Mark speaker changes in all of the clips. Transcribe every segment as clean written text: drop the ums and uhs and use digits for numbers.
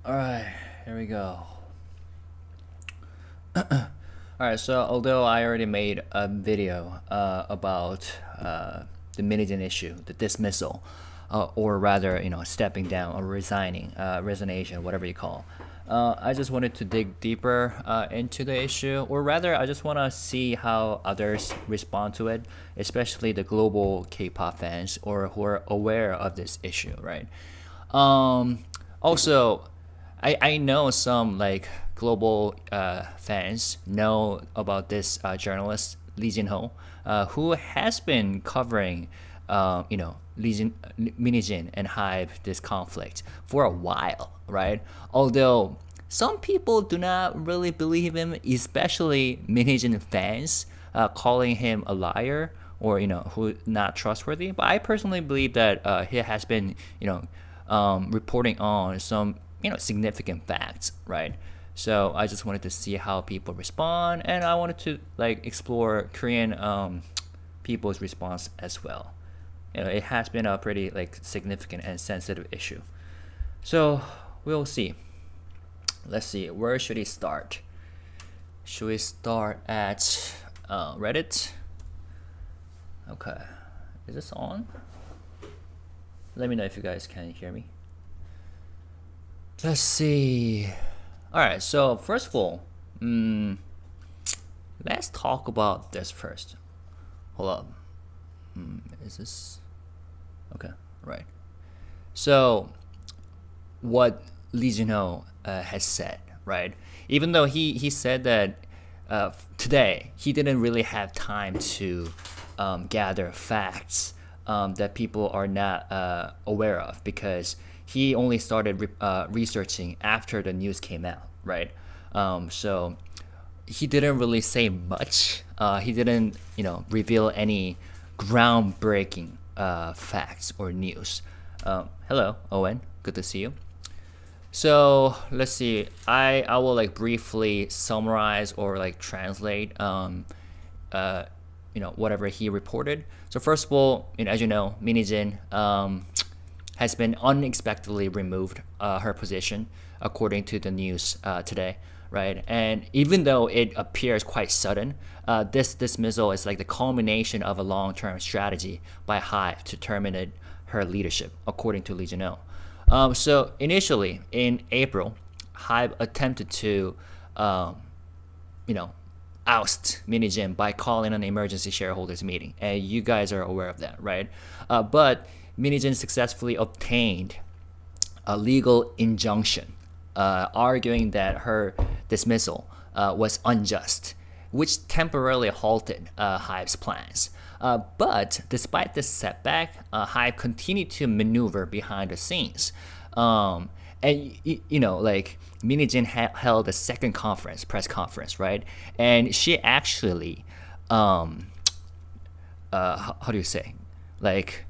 Speaker 1: Alright, here we go. Alright, so although I already made a video about the Minigen issue, the dismissal, or rather, stepping down or resigning, resignation, whatever you call. I just wanted to dig deeper into the issue, or rather, I just want to see how others respond to it, especially the global K-pop fans or who are aware of this issue, right? Also, I know some like global fans know about this journalist Lee Jin-ho, who has been covering, Minijin and Hive this conflict for a while, right? Although some people do not really believe him, especially Minijin fans, calling him a liar or who not trustworthy. But I personally believe that he has been reporting on some significant facts, right? So I just wanted to see how people respond, and I wanted to like explore Korean people's response as well. It has been a pretty like significant and sensitive issue. So we'll see. Let's see. Where should we start? Should we start at Reddit? Okay. Is this on? Let me know if you guys can hear me. Let's see. Alright, so first of all, let's talk about this first. Hold up. Is this okay? Right. So, what Lee Jin-ho has said, right? Even though he said that today he didn't really have time to gather facts that people are not aware of, because he only started researching after the news came out, right? So he didn't really say much. He didn't, reveal any groundbreaking facts or news. Hello, Owen. Good to see you. So let's see. I will like briefly summarize or like translate whatever he reported. So first of all, as you know, Minijin has been unexpectedly removed her position, according to the news today, right? And even though it appears quite sudden, this dismissal is like the culmination of a long-term strategy by Hive to terminate her leadership, according to Lee Jin-ho. So initially, in April, Hive attempted to, oust Minijin by calling an emergency shareholders meeting, and you guys are aware of that, right? But Minijin successfully obtained a legal injunction, arguing that her dismissal was unjust, which temporarily halted Hive's plans. But despite this setback, Hive continued to maneuver behind the scenes. And Minijin held a second press conference, right? And she actually, how do you say, like,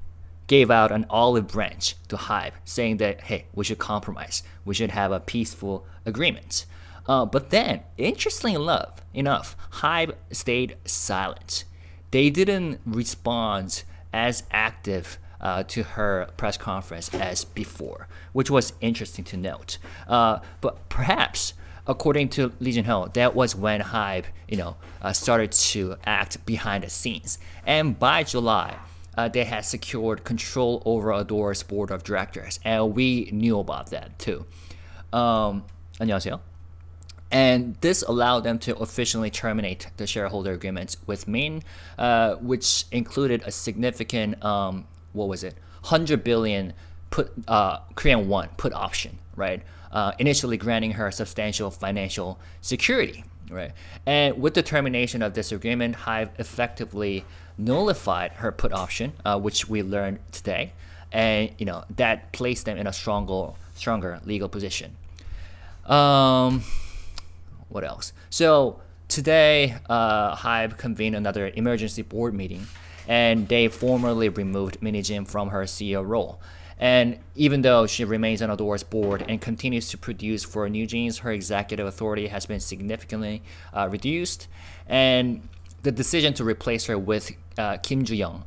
Speaker 1: gave out an olive branch to Hive, saying that, hey, we should compromise. We should have a peaceful agreement. But then, interestingly enough, Hive stayed silent. They didn't respond as active to her press conference as before, which was interesting to note. But perhaps, according to Lee Jin-ho, that was when Hive, started to act behind the scenes. And by July, they had secured control over Adore's board of directors, and we knew about that too. 안녕하세요. And this allowed them to officially terminate the shareholder agreements with Min, which included a significant, 100 billion Korean won put option, right? Initially granting her substantial financial security, right? And with the termination of this agreement, Hive effectively nullified her put option, which we learned today, and that placed them in a stronger legal position. What else? So today, Hive convened another emergency board meeting, and they formally removed Minijin from her CEO role. And even though she remains on Adore's board and continues to produce for NewJeans, her executive authority has been significantly reduced. And the decision to replace her with Kim Joo-young,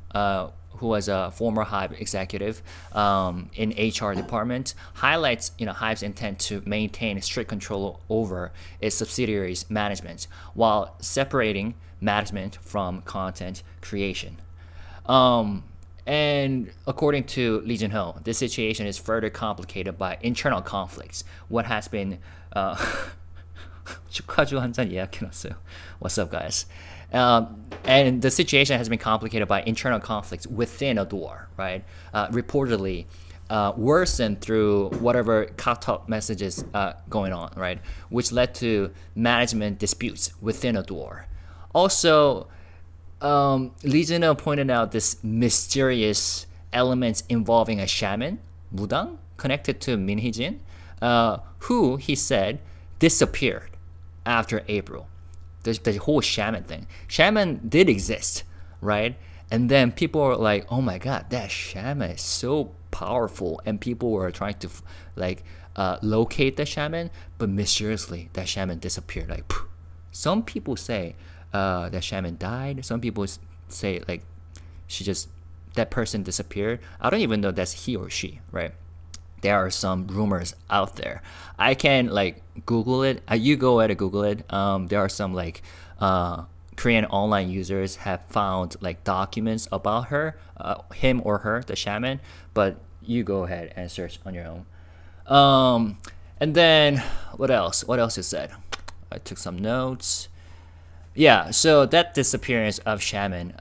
Speaker 1: who was a former Hive executive in HR department, highlights Hive's intent to maintain strict control over its subsidiaries' management while separating management from content creation. And according to Lee Jin-ho, this situation is further complicated by internal conflicts. What has been 축하주 한 잔 예약해놨어요. What's up, guys? And the situation has been complicated by internal conflicts within Adore, right? Reportedly worsened through whatever cut-up messages going on, right? Which led to management disputes within Adore. Also, Lee Jin-ho pointed out this mysterious element involving a shaman, Mudang, connected to Min Hee-jin, who he said disappeared after April. The whole shaman thing. Shaman did exist, right? And then people were like, oh my god, that shaman is so powerful. And people were trying to locate the shaman, but mysteriously that shaman disappeared. Like, phew. Some people say that shaman died. Some people say like that person disappeared. I don't even know if that's he or she, right? There are some rumors out there. I can Google it. You go ahead and Google it. There are some Korean online users have found documents about her, him or her, the shaman. But you go ahead and search on your own. And then what else? What else is said? I took some notes. Yeah. So that disappearance of shaman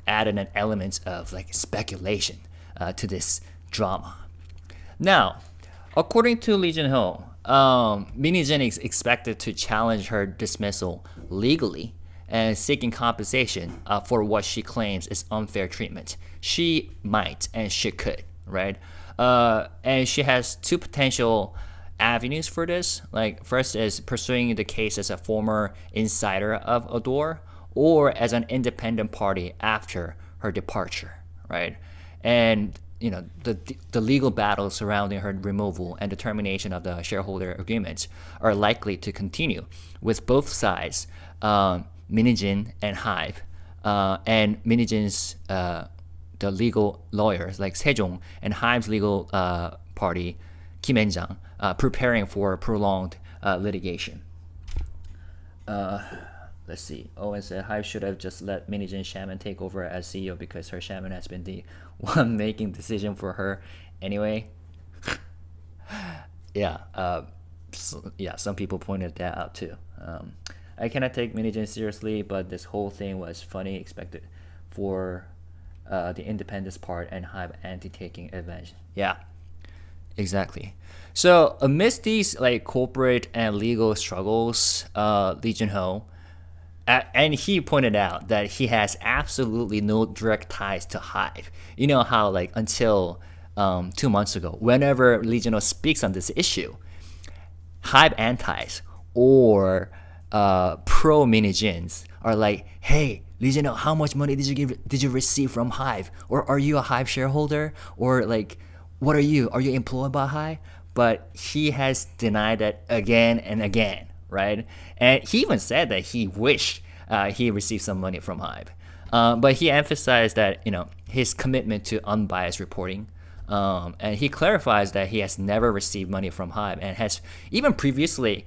Speaker 1: added an element of speculation to this drama. Now, according to Lee Jin-ho, Min Hee-jin is expected to challenge her dismissal legally and seeking compensation for what she claims is unfair treatment. She might and she could, right? And she has two potential avenues for this. First is pursuing the case as a former insider of Adore or as an independent party after her departure, right? And the legal battles surrounding her removal and the termination of the shareholder agreements are likely to continue, with both sides, Min Hee-jin and Hive, and Min Hee-jin's the legal lawyers like Sejong and Hive's legal party Kim En-jang preparing for prolonged litigation. Let's see. Owen said Hive should have just let Min Hee-jin shaman take over as CEO because her shaman has been the one making decision for her anyway. Some people pointed that out too. I cannot take Min Hee-jin seriously, but this whole thing was funny, expected for the independence part and Hive anti-taking advantage. Yeah, exactly. So amidst these corporate and legal struggles, Lee Jin-ho, and he pointed out that he has absolutely no direct ties to Hive. You know how until 2 months ago, whenever Lee Jin-ho speaks on this issue, Hive antis or pro Min Hee-jins are like, hey, Lee Jin-ho, how much money did you receive from Hive? Or are you a Hive shareholder? Or what are you? Are you employed by Hive? But he has denied that again and again, right? And he even said that he wished he received some money from Hive. But he emphasized that his commitment to unbiased reporting, and he clarifies that he has never received money from Hive and has even previously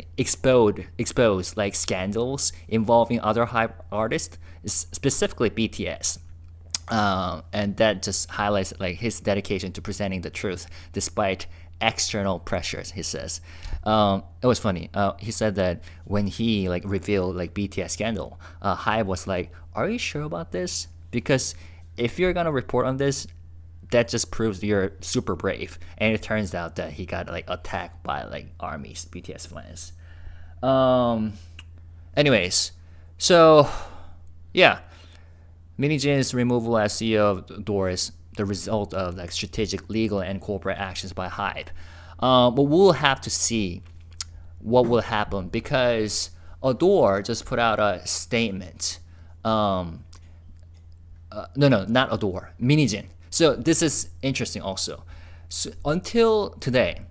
Speaker 1: exposed scandals involving other Hive artists, specifically BTS. And that just highlights his dedication to presenting the truth despite external pressures, he says. It was funny. He said that when he revealed BTS scandal, Hive was like, are you sure about this? Because if you're gonna report on this, that just proves you're super brave. And it turns out that he got attacked by armies, BTS fans. Anyways, so yeah, Min Hee-jin's removal as CEO of Adore is the result of strategic legal and corporate actions by Hive. But we'll have to see what will happen because Adore just put out a statement. No, not Adore, Min Hee-jin. So this is interesting also. So until today,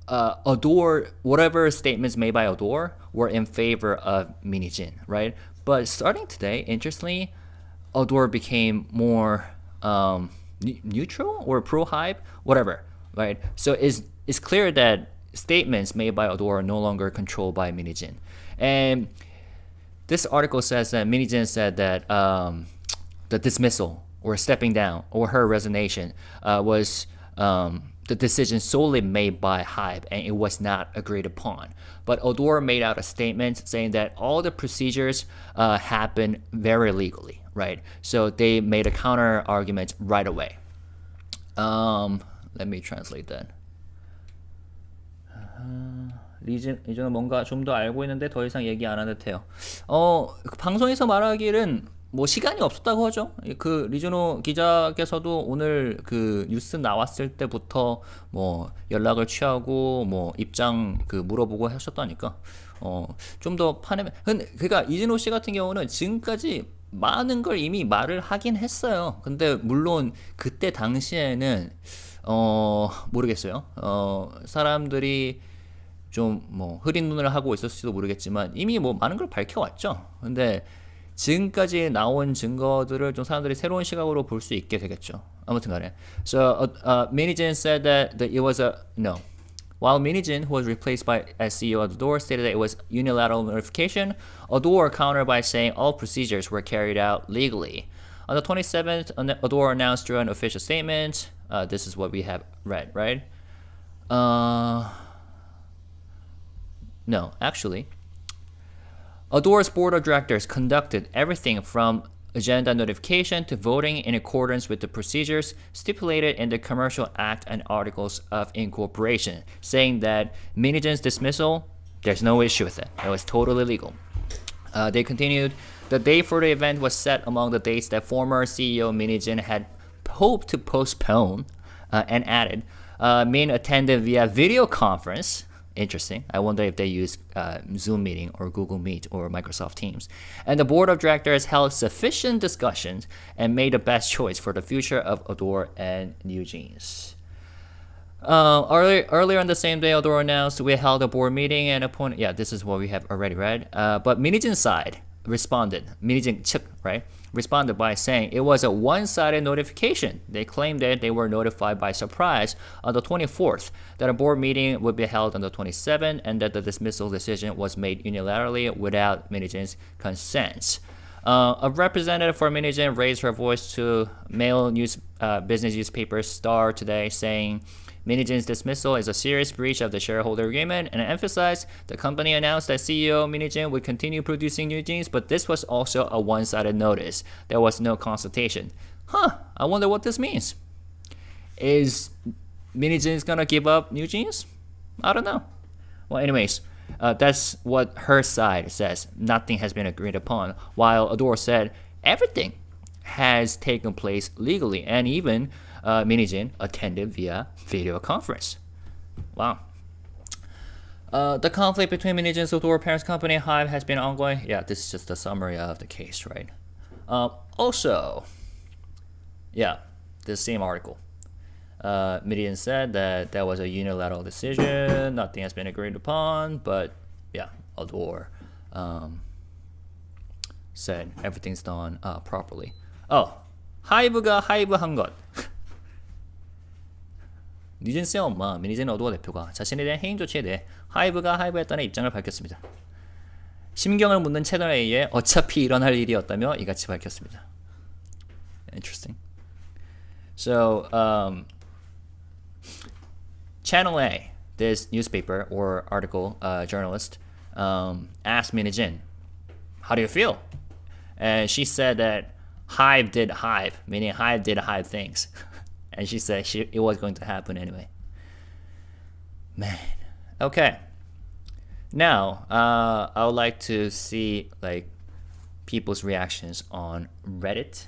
Speaker 1: Adore, whatever statements made by Adore were in favor of Min Hee-jin, right? But starting today, interestingly, Adore became more neutral or pro-Hive, whatever, right? So it's clear that statements made by Adore are no longer controlled by MHJ. And this article says that MHJ said that the dismissal or stepping down or her resignation was the decision solely made by Hive and it was not agreed upon. But Adore made out a statement saying that all the procedures happened very legally, right? So they made a counter argument right away. Let me translate that. 리즈는 뭔가 좀 더 알고 있는데 더 이상 얘기 안 하는 듯해요. 방송에서 말하기는 뭐 시간이 없었다고 하죠. 그 리즈노 기자께서도 오늘 그 뉴스 나왔을 때부터 뭐 연락을 취하고 뭐 입장 그 물어보고 하셨다니까. 좀 더 파내면 그러니까 이진호 씨 같은 경우는 지금까지 많은 걸 이미 말을 하긴 했어요. 근데 물론 그때 당시에는 모르겠어요. 사람들이 좀 뭐 흐린 눈을 하고 있었을지도 모르겠지만 이미 뭐 많은 걸 밝혀왔죠. 근데 지금까지 나온 증거들을 좀 사람들이 새로운 시각으로 볼 수 있게 되겠죠. 아무튼간에. So MHJ said that it was a no. While MHJ, who was replaced by as CEO of Adore, stated that it was unilateral notification, Adore countered by saying all procedures were carried out legally. On the 27th, Adore announced through an official statement. This is what we have read, right? No, actually. Adore's board of directors conducted everything from agenda notification to voting in accordance with the procedures stipulated in the Commercial Act and Articles of Incorporation, saying that MHJ's dismissal, there's no issue with it. It was totally legal. They continued, the date for the event was set among the dates that former CEO MHJ had hoped to postpone, and added, Min attended via video conference. Interesting. I wonder if they use Zoom meeting or Google Meet or Microsoft Teams. And the board of directors held sufficient discussions and made the best choice for the future of Adore and NewJeans. Earlier on the same day, Adore announced we held a board meeting and appointed. Yeah, this is what we have already read. But MHJ's side responded. MHJ 측, right? Responded by saying it was a one-sided notification. They claimed that they were notified by surprise on the 24th, that a board meeting would be held on the 27th, and that the dismissal decision was made unilaterally without MHJ's consent. A representative for MHJ raised her voice to male business newspaper Star today, saying MHJ's dismissal is a serious breach of the shareholder agreement, and emphasized the company announced that CEO MHJ would continue producing NewJeans, but this was also a one-sided notice. There was no consultation. I wonder what this means. Is MHJ gonna give up NewJeans? I don't know. Well, anyways, that's what her side says. Nothing has been agreed upon, while Adore said everything has taken place legally, and even MHJ attended via video conference. Wow. The conflict between MHJ and Adore parent company Hive has been ongoing. Yeah, this is just a summary of the case, right? Also, yeah, the same article. MHJ said that that was a unilateral decision. Nothing has been agreed upon, but yeah, Adore said everything's done properly. 하이브가 하이브한 것. 뉴진스의 엄마 미니젠 어도어 대표가 자신에 대한 해임 조치에 대해 하이브가 하이브했다는 입장을 밝혔습니다. 심경을 묻는 채널 A에 어차피 일어날 일이었다며 이같이 밝혔습니다. Interesting. So, Channel A, this newspaper or article journalist, asked Minijin, how do you feel? And she said that Hive did Hive, meaning Hive did Hive things. And she said it was going to happen anyway. Man. Okay. Now, I would like to see like people's reactions on Reddit.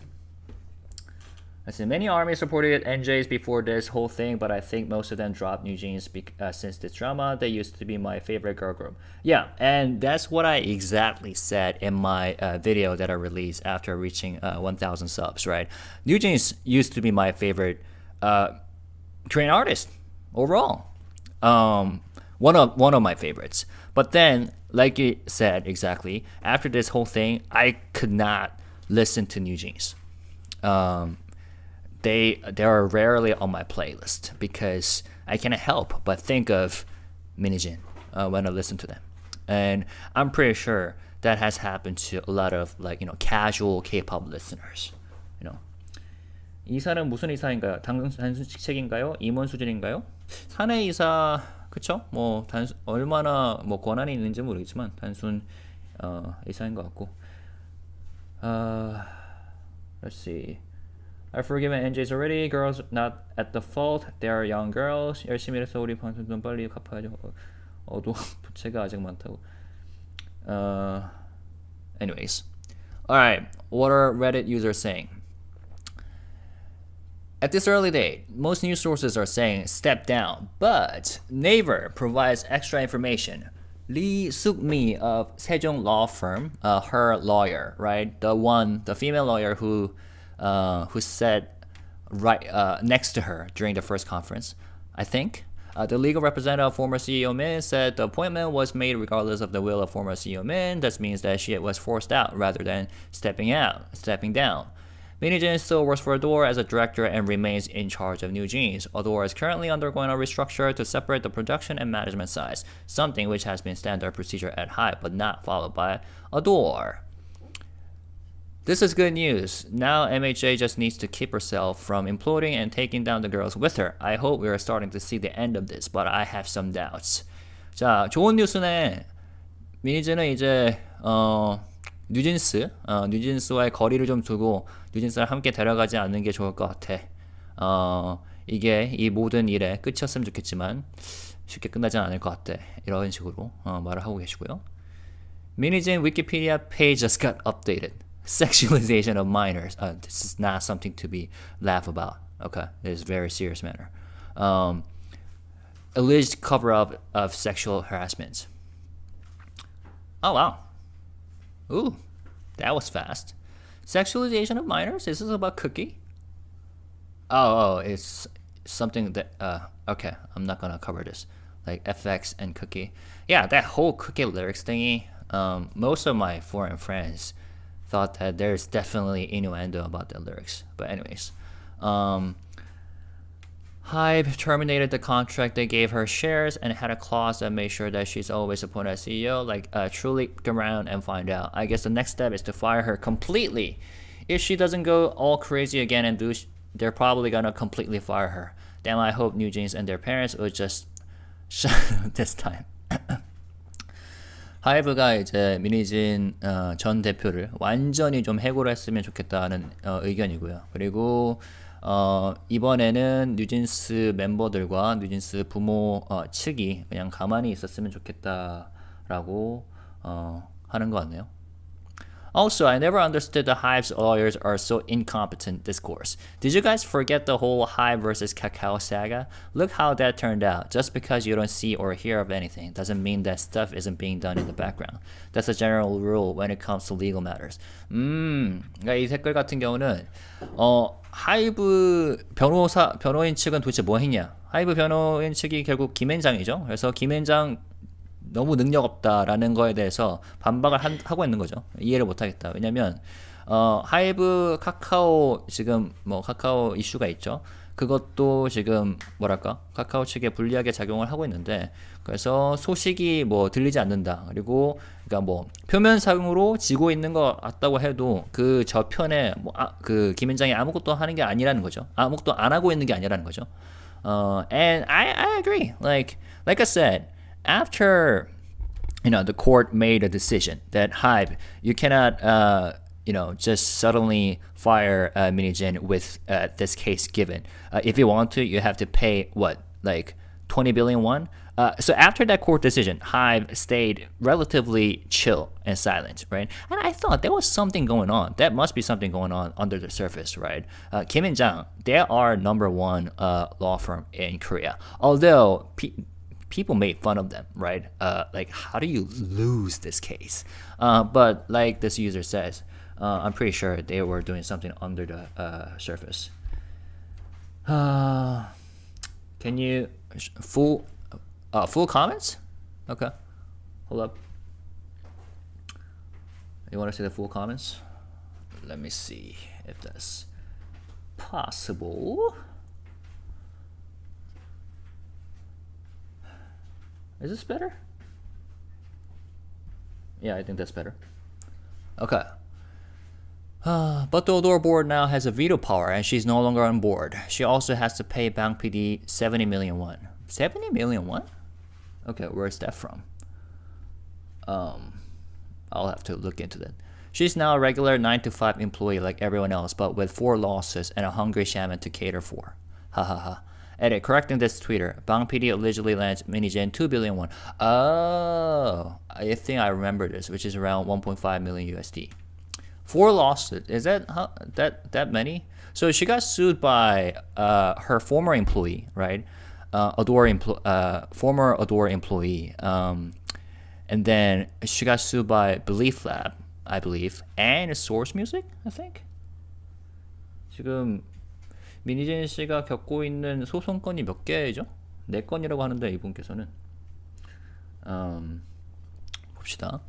Speaker 1: I see many armies supported NJs before this whole thing, but I think most of them dropped NewJeans since this drama. They used to be my favorite girl group. Yeah, and that's what I exactly said in my video that I released after reaching 1,000 subs, right? NewJeans used to be my favorite Korean artist overall. One of my favorites. But then, like you said exactly, after this whole thing, I could not listen to NewJeans. They are rarely on my playlist because I cannot help but think of Minijin when I listen to them, and I'm pretty sure that has happened to a lot of casual K-pop listeners. 이사는 무슨 이사인가요? 단순직책인가요? 임원 수준인가요? 사내 이사 그쵸? 뭐 얼마나 뭐 권한이 있는지 모르겠지만 단순 이사인 것 같고. Let's see. I've forgiven NJs already. Girls not at the fault. They are young girls. 열심히 해서 우리 방송 좀 빨리 갚아야죠. 부채가 아직 많다고. Anyways. Alright. What are Reddit users saying? At this early date, most news sources are saying step down, but Naver provides extra information. Lee Suk-mi of Sejong Law Firm, her lawyer, right, the female lawyer who sat right next to her during the first conference, I think. The legal representative of former CEO Min said the appointment was made regardless of the will of former CEO Min. That means that she was forced out rather than stepping down. NewJeans still works for Adore as a director and remains in charge of NewJeans. Adore is currently undergoing a restructure to separate the production and management sides, something which has been standard procedure at Hive but not followed by Adore. This is good news. Now MHJ just needs to keep herself from imploding and taking down the girls with her. I hope we are starting to see the end of this, but I have some doubts. 자, 좋은 뉴스네. 미니즈는 이제 뉴진스와의 거리를 좀 두고 뉴진스를 함께 데려가지 않는 게 좋을 것 같아. 이게 이 모든 일의 끝이었으면 좋겠지만 쉽게 끝나지 않을 것 같아. 이런 식으로 말을 하고 계시고요. 미니진 Wikipedia page just got updated. Sexualization of minors. This is not something to be laughed about. Okay, it is a very serious matter. Alleged cover-up of sexual harassment. Oh wow. Ooh, that was fast. Sexualization of minors? Is this about Cookie? Oh, it's something that, okay, I'm not gonna cover this. Like FX and Cookie. Yeah, that whole Cookie lyrics thingy, most of my foreign friends thought that there's definitely innuendo about the lyrics. But anyways, Hive terminated the contract that gave her shares and had a clause that made sure that she's always appointed as CEO. Truly look around and find out. I guess the next step is to fire her completely. If she doesn't go all crazy again and they're probably gonna completely fire her. Then I hope NewJeans and their parents will just shut up this time. 하이브가 이제 미니진 전 대표를 완전히 좀 해고를 했으면 좋겠다는 의견이고요. 그리고 이번에는 뉴진스 멤버들과 뉴진스 부모 측이 그냥 가만히 있었으면 좋겠다라고 하는 것 같네요. Also, I never understood the Hive's lawyers are so incompetent discourse. Did you guys forget the whole Hive versus Kakao saga? Look how that turned out. Just because you don't see or hear of anything doesn't mean that stuff isn't being done in the background. That's a general rule when it comes to legal matters. 그러니까 이 댓글 같은 경우는 하이브 변호인 측은 도대체 뭐 했냐? 하이브 변호인 측이 결국 김앤장이죠. 그래서 김앤장 너무 능력 없다라는 거에 대해서 반박을 하고 있는 거죠. 이해를 못 하겠다. 왜냐면 하이브 카카오 지금 뭐 카카오 이슈가 있죠. 그것도 지금 뭐랄까 카카오 측에 불리하게 작용을 하고 있는데 그래서 소식이 뭐 들리지 않는다. 그리고 그러니까 뭐 표면상으로 지고 있는 것 같다고 해도 그 저편에 그 김앤장이 아무것도 하는 게 아니라는 거죠. 아무것도 안 하고 있는 게 아니라는 거죠. And I agree. Like I said. After the court made a decision that Hive, you cannot just suddenly fire Minijin with this case given. If you want to, you have to pay 20 billion won. So after that court decision, Hive stayed relatively chill and silent, right? And I thought there was something going on. That must be something going on under the surface, right? Kim and Jang, they are number one law firm in Korea. Although people made fun of them, right? How do you lose this case? But like this user says, I'm pretty sure they were doing something under the surface. Can you full comments? Okay, hold up. You want to see the full comments? let me see if that's possible. Is this better? Yeah, I think that's better. Okay. But the Odor board now has a veto power and she's no longer on board. She also has to pay Bank PD 70 million won. 70 million won? Okay, where's that from? I'll have to look into that. She's now a regular 9-to-5 employee like everyone else, but with 4 losses and a hungry shaman to cater for. Ha ha ha. Edit, correcting this tweeter. Bank PD allegedly lends MHJ 2 billion won. Oh, I think I remember this, which is around 1.5 million USD. 4 losses. Is that that many? So she got sued by her former employee, right? Former Adore employee. And then she got sued by Belief Lab, I believe, and Source Music, I think. 지금 미니젠 씨가 겪고 있는 소송건이 몇 개죠? 4건이라고 하는데 이분께서는 봅시다.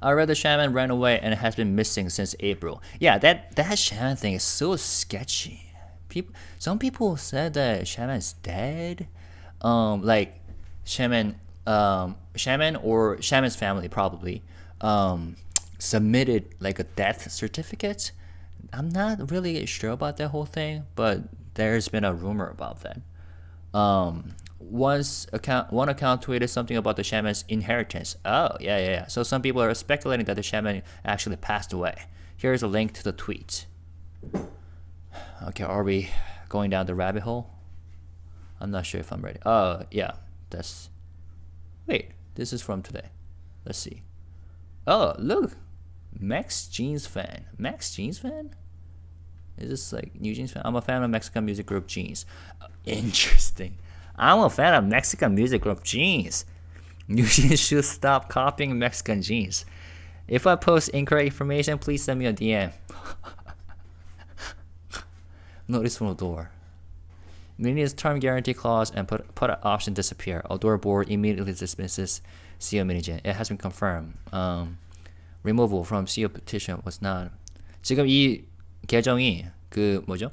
Speaker 1: I read the shaman ran away and has been missing since April. Yeah, that shaman thing is so sketchy. Some people said that shaman is dead. Like shaman or shaman's family probably submitted like a death certificate. I'm not really sure about that whole thing, but there's been a rumor about that. One account tweeted something about the shaman's inheritance. Oh, yeah. So some people are speculating that the shaman actually passed away. Here's a link to the tweet. Okay, are we going down the rabbit hole? I'm not sure if I'm ready. Oh, yeah, wait, this is from today. Let's see. Oh, look, MHJ fan. MHJ fan? Is this like NewJeans fan? I'm a fan of Mexican music group Jeans. Interesting. I'm a fan of Mexican music group Jeans. NewJeans should stop copying Mexican jeans. If I post incorrect information, please send me a DM. Notice from Odor. Mini's term guarantee clause and put option disappear. Odor board immediately dismisses CEO Minigen. It has been confirmed. Removal from CEO petition was not. 지금 이 계정이 그 뭐죠?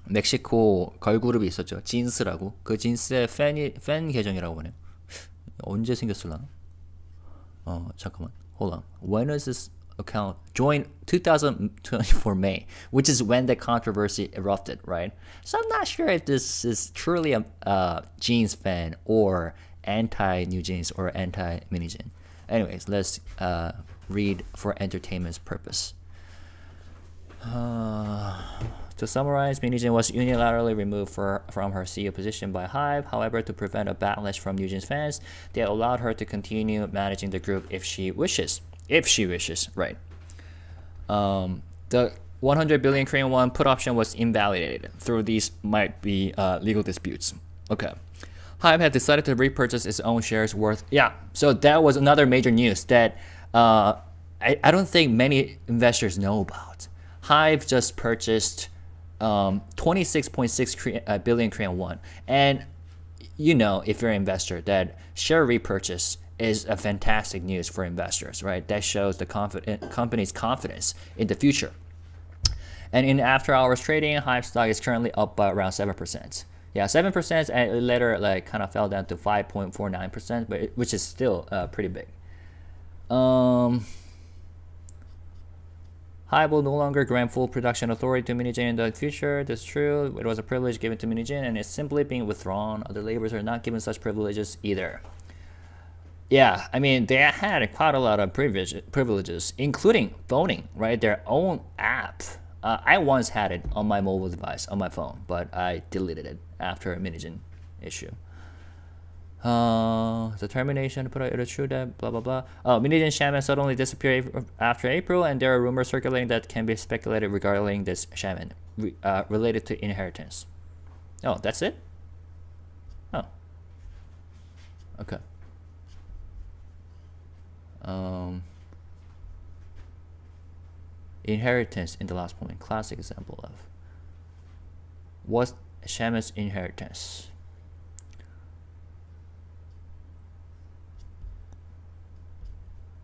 Speaker 1: 멕시코 걸그룹이 있었죠. 진스라고. 그 진스의 팬 계정이라고 보네요. 언제 생겼을라나? 잠깐만. Hold on. When was this account joined? 2024 May, which is when the controversy erupted, right? So I'm not sure if this is truly a Jeans fan or anti-NewJeans or anti-MiniJean. Anyways, let's read for entertainment's purpose. To summarize, MiniJean was unilaterally removed from her CEO position by Hive. However, to prevent a backlash from NewJeans fans, they allowed her to continue managing the group if she wishes. Right. The 100 billion Korean won put option was invalidated. Through these might be legal disputes. Okay. Hive had decided to repurchase its own shares worth. Yeah, so that was another major news that I don't think many investors know about. Hive just purchased 26.6 billion Korean won. And you know, if you're an investor, that share repurchase is a fantastic news for investors, right? That shows the company's confidence in the future. And in after hours trading, Hive stock is currently up by around 7%. Yeah, 7%, and it later like kind of fell down to 5.49%, but which is still pretty big. Hive will no longer grant full production authority to MiniJean in the future. That's true. It was a privilege given to MiniJean, and it's simply being withdrawn. Other labels are not given such privileges either. Yeah, I mean, they had quite a lot of privileges, including phoning, right? Their own app. I once had it on my mobile device, on my phone, but I deleted it after a MiniJean issue. The termination, put it true that blah blah blah. MiniJean shaman suddenly disappeared after April, and there are rumors circulating that can be speculated regarding this shaman related to inheritance. Oh, that's it? Oh. Okay. Inheritance in the last point. Classic example of what's shaman's inheritance.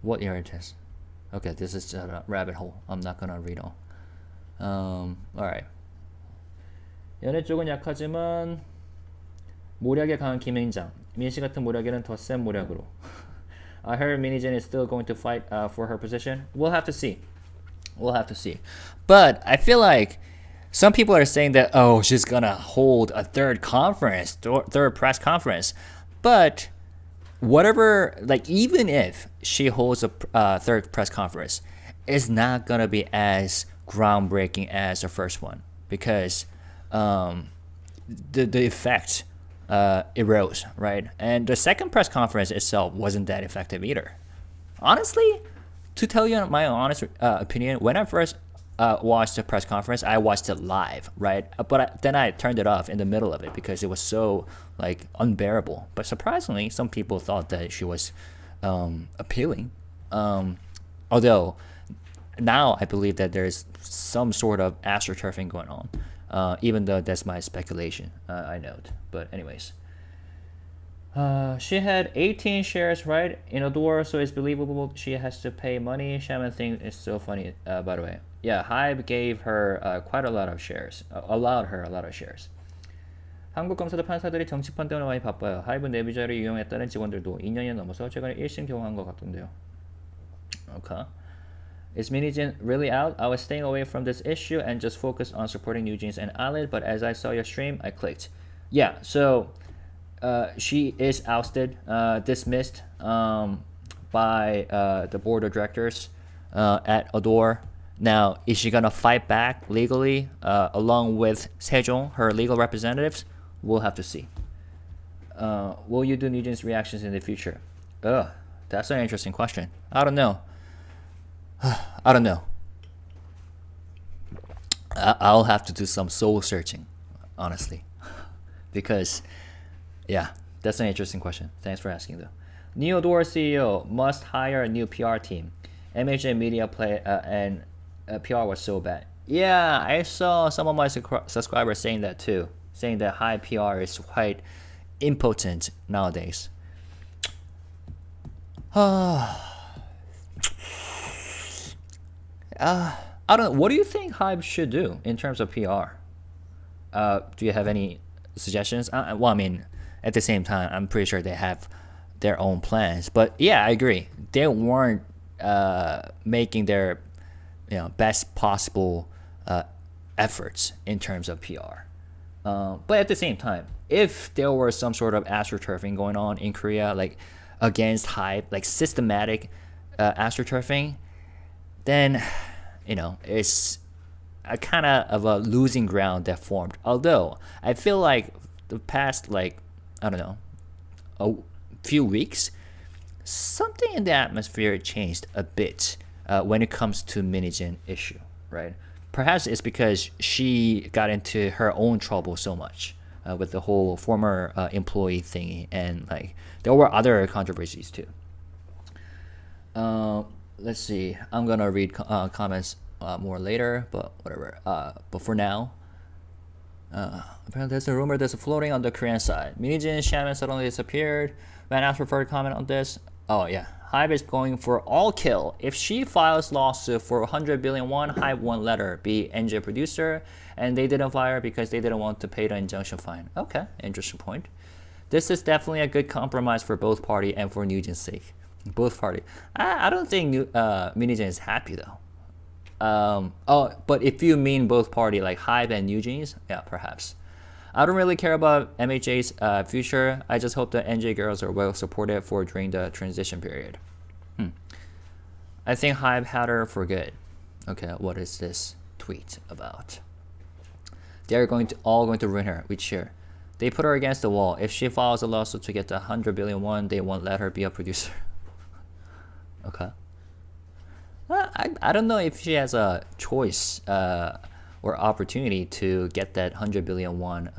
Speaker 1: What inheritance? Okay, this is a rabbit hole. I'm not gonna read on. Alright. 연애 쪽은 약하지만 모략에 강한 김행장. 민씨 같은 모략에는 더 센 모략으로. I heard NewJeans is still going to fight for her position. We'll have to see. We'll have to see. But I feel like some people are saying that, oh, she's gonna hold a third press conference. But whatever, like, even if she holds a third press conference, it's not gonna be as groundbreaking as the first one because the effect erodes, right? And the second press conference itself wasn't that effective either. Honestly, to tell you my honest opinion, when I first watched the press conference, I watched it live, right? But then I turned it off in the middle of it because it was so like unbearable. But surprisingly, some people thought that she was appealing. Although now I believe that there's some sort of astroturfing going on, even though that's my speculation, I note. But anyways. She had 18 shares, right, in Adore, so it's believable she has to pay money. Shaman thing is so funny, by the way. Yeah, Hive gave her quite a lot of shares, allowed her a lot of shares. 한국 검사들 판사들이 정치판 때문에 많이 바빠요. 하이브 내비자를 이용했다는 직원들도 2년이 넘어서 최근에 1심 경험한 것 같던데요. Okay. Is NewJeans really out? I was staying away from this issue and just focused on supporting NewJeans and Eyelid, but as I saw your stream, I clicked. Yeah, so she is ousted, dismissed by the board of directors at Adore. Now, is she gonna fight back legally along with Sejong, her legal representatives? We'll have to see. Will you do NewJeans reactions in the future? That's an interesting question. I don't know. I don't know. I'll have to do some soul searching, honestly, because yeah, that's an interesting question. Thanks for asking, though. Neodor CEO must hire a new PR team. MHJ media play and PR was so bad. Yeah, I saw some of my subscribers saying that too, saying that high PR is quite impotent nowadays. I don't know. What do you think Hive should do in terms of PR? Do you have any suggestions? Well, I mean, at the same time, I'm pretty sure they have their own plans. But yeah, I agree. They weren't making their best possible efforts in terms of PR. But at the same time, if there were some sort of astroturfing going on in Korea, like against Hive, like systematic astroturfing, then it's a kind of a losing ground that formed. Although I feel like the past, like, I don't know, a few weeks, something in the atmosphere changed a bit when it comes to NewJeans issue, right? Perhaps it's because she got into her own trouble so much with the whole former employee thingy, and like there were other controversies too. Let's see. I'm gonna read comments more later, but whatever. But for now, apparently there's a rumor that's floating on the Korean side. NewJeans Shaman suddenly disappeared. Van asked for a comment on this. Oh yeah, Hive is going for all kill. If she files lawsuit for 100 billion won, Hive won't let her be NJ producer, and they didn't fire her because they didn't want to pay the injunction fine. Okay, interesting point. This is definitely a good compromise for both party and for NewJeans' sake. Both party. I don't think NewJeans is happy though. But if you mean both party, like Hive and NewJeans, yeah, perhaps. I don't really care about MHJ's future. I just hope the NJ girls are well supported for during the transition period. I think Hive had her for good. Okay, what is this tweet about? They're all going to ruin her. We cheer. They put her against the wall. If she files a lawsuit to get the 100 billion won, they won't let her be a producer. Okay. I don't know if she has a choice or opportunity to get that 100 billion won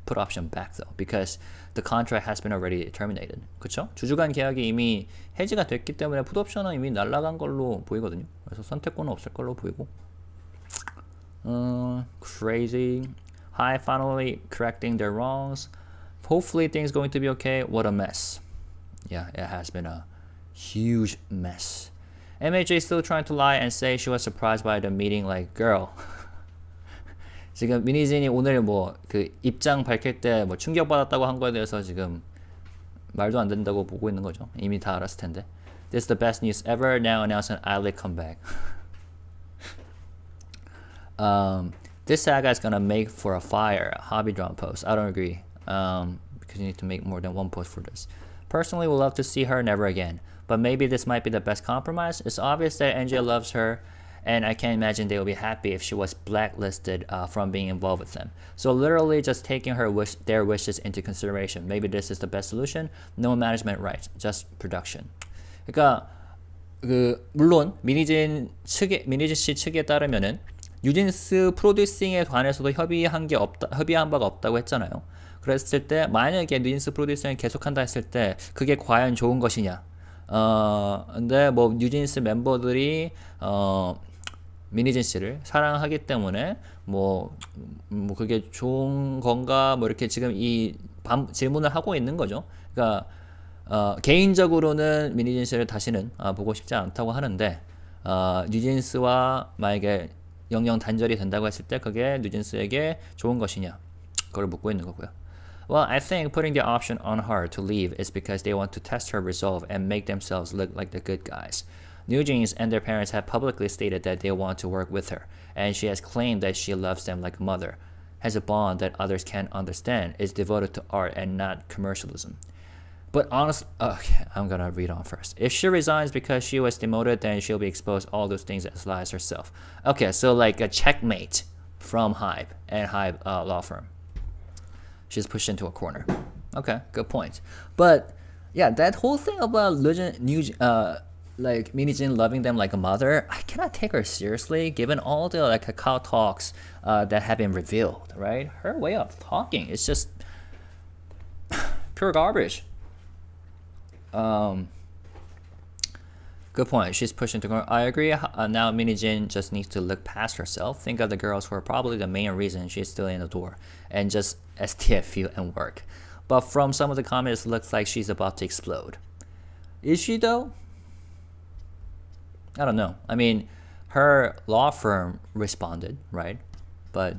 Speaker 1: put option back though, because the contract has been already terminated. 그렇죠? 주주간 계약이 이미 해지가 됐기 때문에 풋 옵션은 이미 날아간 걸로 보이거든요. 그래서 선택권은 없을 걸로 보이고. Crazy. Hi, finally correcting their wrongs. Hopefully things going to be okay. What a mess. Yeah, it has been a huge mess. MHJ still trying to lie and say she was surprised by the meeting. Like, girl, 지금 미니진이 오늘 뭐 그 입장 밝힐 때 뭐 충격받았다고 한 거에 대해서 지금 말도 안 된다고 보고 있는 거죠. 이미 다 알았을 텐데. This is the best news ever. Now announce an island comeback. This saga is gonna make for a fire hobby drama post. I don't agree. Because you need to make more than one post for this. Personally, would love to see her never again. But maybe this might be the best compromise. It's obvious that NJ loves her, and I can't imagine they would be happy if she was blacklisted from being involved with them. So literally just taking their wishes into consideration. Maybe this is the best solution. No management rights, just production. 그러니까 물론 미니진 씨 측에 따르면은 뉴진스 프로듀싱에 관해서도 협의한 바가 없다고 했잖아요. 그랬을 때 만약에 뉴진스 프로듀싱을 계속한다 했을 때 그게 과연 좋은 것이냐? 근데 뭐 뉴진스 멤버들이 미니진 씨를 사랑하기 때문에 뭐 그게 좋은 건가 뭐 이렇게 지금 이 질문을 하고 있는 거죠. 그러니까 개인적으로는 미니진 씨를 다시는 보고 싶지 않다고 하는데 뉴진스와 만약에 영영 단절이 된다고 했을 때 그게 뉴진스에게 좋은 것이냐 그걸 묻고 있는 거고요. Well, I think putting the option on her to leave is because they want to test her resolve and make themselves look like the good guys. NewJeans and their parents have publicly stated that they want to work with her, and she has claimed that she loves them like a mother, has a bond that others can't understand, is devoted to art and not commercialism. But honestly, okay, I'm gonna read on first. If she resigns because she was demoted, then she'll be exposed all those things as lies herself. Okay, so like a checkmate from Hive and Hive law firm. She's pushed into a corner. Okay, good point. But yeah, that whole thing about like Minijin loving them like a mother, I cannot take her seriously given all the like Kakao talks that have been revealed, right? Her way of talking is just pure garbage. Good point. She's pushed into corner. I agree. Now Minijin just needs to look past herself. Think of the girls who are probably the main reason she's still in the door, and just STFU and work. But from some of the comments, it looks like she's about to explode. Is she though? I don't know. I mean, her law firm responded, right? But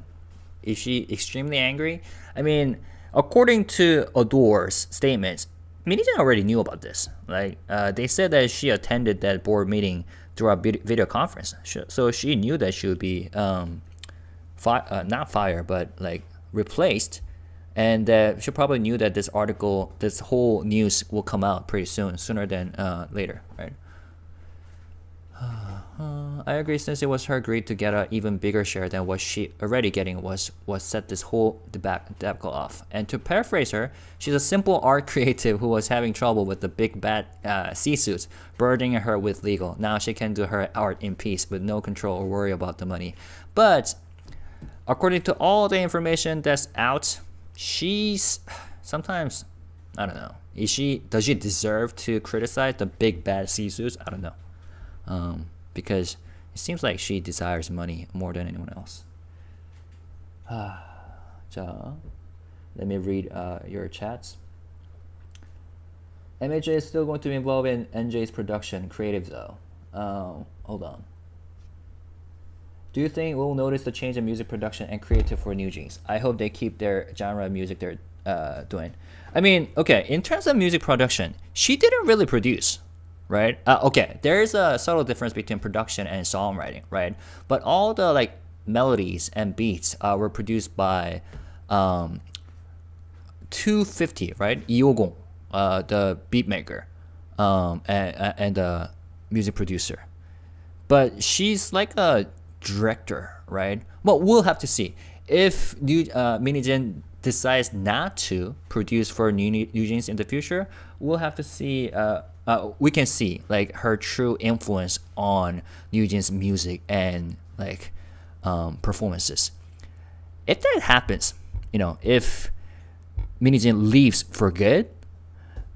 Speaker 1: is she extremely angry? I mean, according to Adore's statements, Minijin already knew about this. Like, they said that she attended that board meeting through a video conference. So she knew that she would be not fired, but like replaced. And she probably knew that this whole news will come out pretty soon, sooner than later, right? I agree, since it was her greed to get an even bigger share than what she already getting was set this whole debacle off. And to paraphrase her, she's a simple art creative who was having trouble with the big bad C-suits burdening her with legal. Now she can do her art in peace with no control or worry about the money. But according to all the information that's out, she's sometimes, I don't know, does she deserve to criticize the big bad C-suits? I don't know. Because it seems like she desires money more than anyone else. 자, let me read your chats. MHJ is still going to be involved in NJ's production, creative though. Hold on. Do you think we'll notice the change in music production and creative for NewJeans? I hope they keep their genre of music they're doing. I mean, okay, in terms of music production, she didn't really produce. Right? Okay, there's a subtle difference between production and songwriting, right? But all the like melodies and beats were produced by 250, right? 250, the beat maker and the music producer. But she's like a director, right? Well, we'll have to see. If Minijin decides not to produce for NewJeans in the future, we'll have to see. We can see like her true influence on NewJeans' music and like performances. If that happens, if Minijin leaves for good,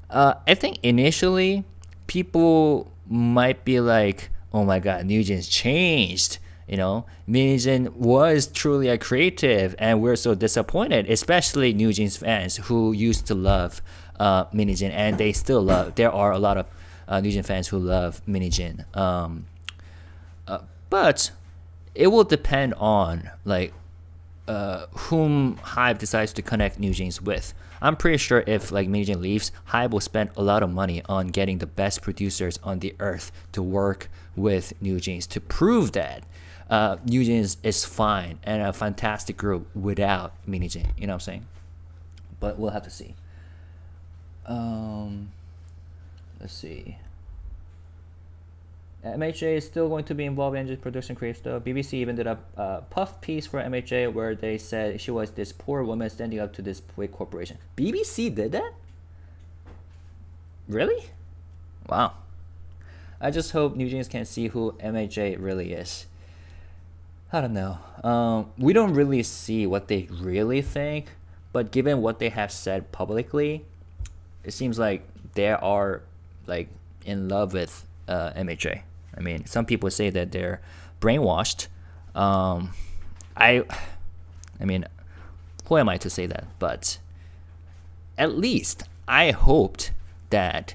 Speaker 1: I think initially people might be like, "Oh my God, NewJeans changed." Minijin was truly a creative, and we're so disappointed, especially NewJeans fans who used to love Minijin, and they still love. There are a lot of NewJeans fans who love Minijin, but it will depend on like whom Hive decides to connect NewJeans with. I'm pretty sure if like NewJeans leaves, Hive will spend a lot of money on getting the best producers on the earth to work with NewJeans to prove that NewJeans is fine and a fantastic group without NewJeans. You know what I'm saying? But we'll have to see. Let's see. MHJ is still going to be involved in production creative stuff. BBC even did a puff piece for MHJ where they said she was this poor woman standing up to this big corporation. BBC did that? Really? Wow. I just hope NewJeans can see who MHJ really is. I don't know. We don't really see what they really think, but given what they have said publicly, it seems like they are like in love with MHJ. I mean, some people say that they're brainwashed. I mean, who am I to say that? But at least I hoped that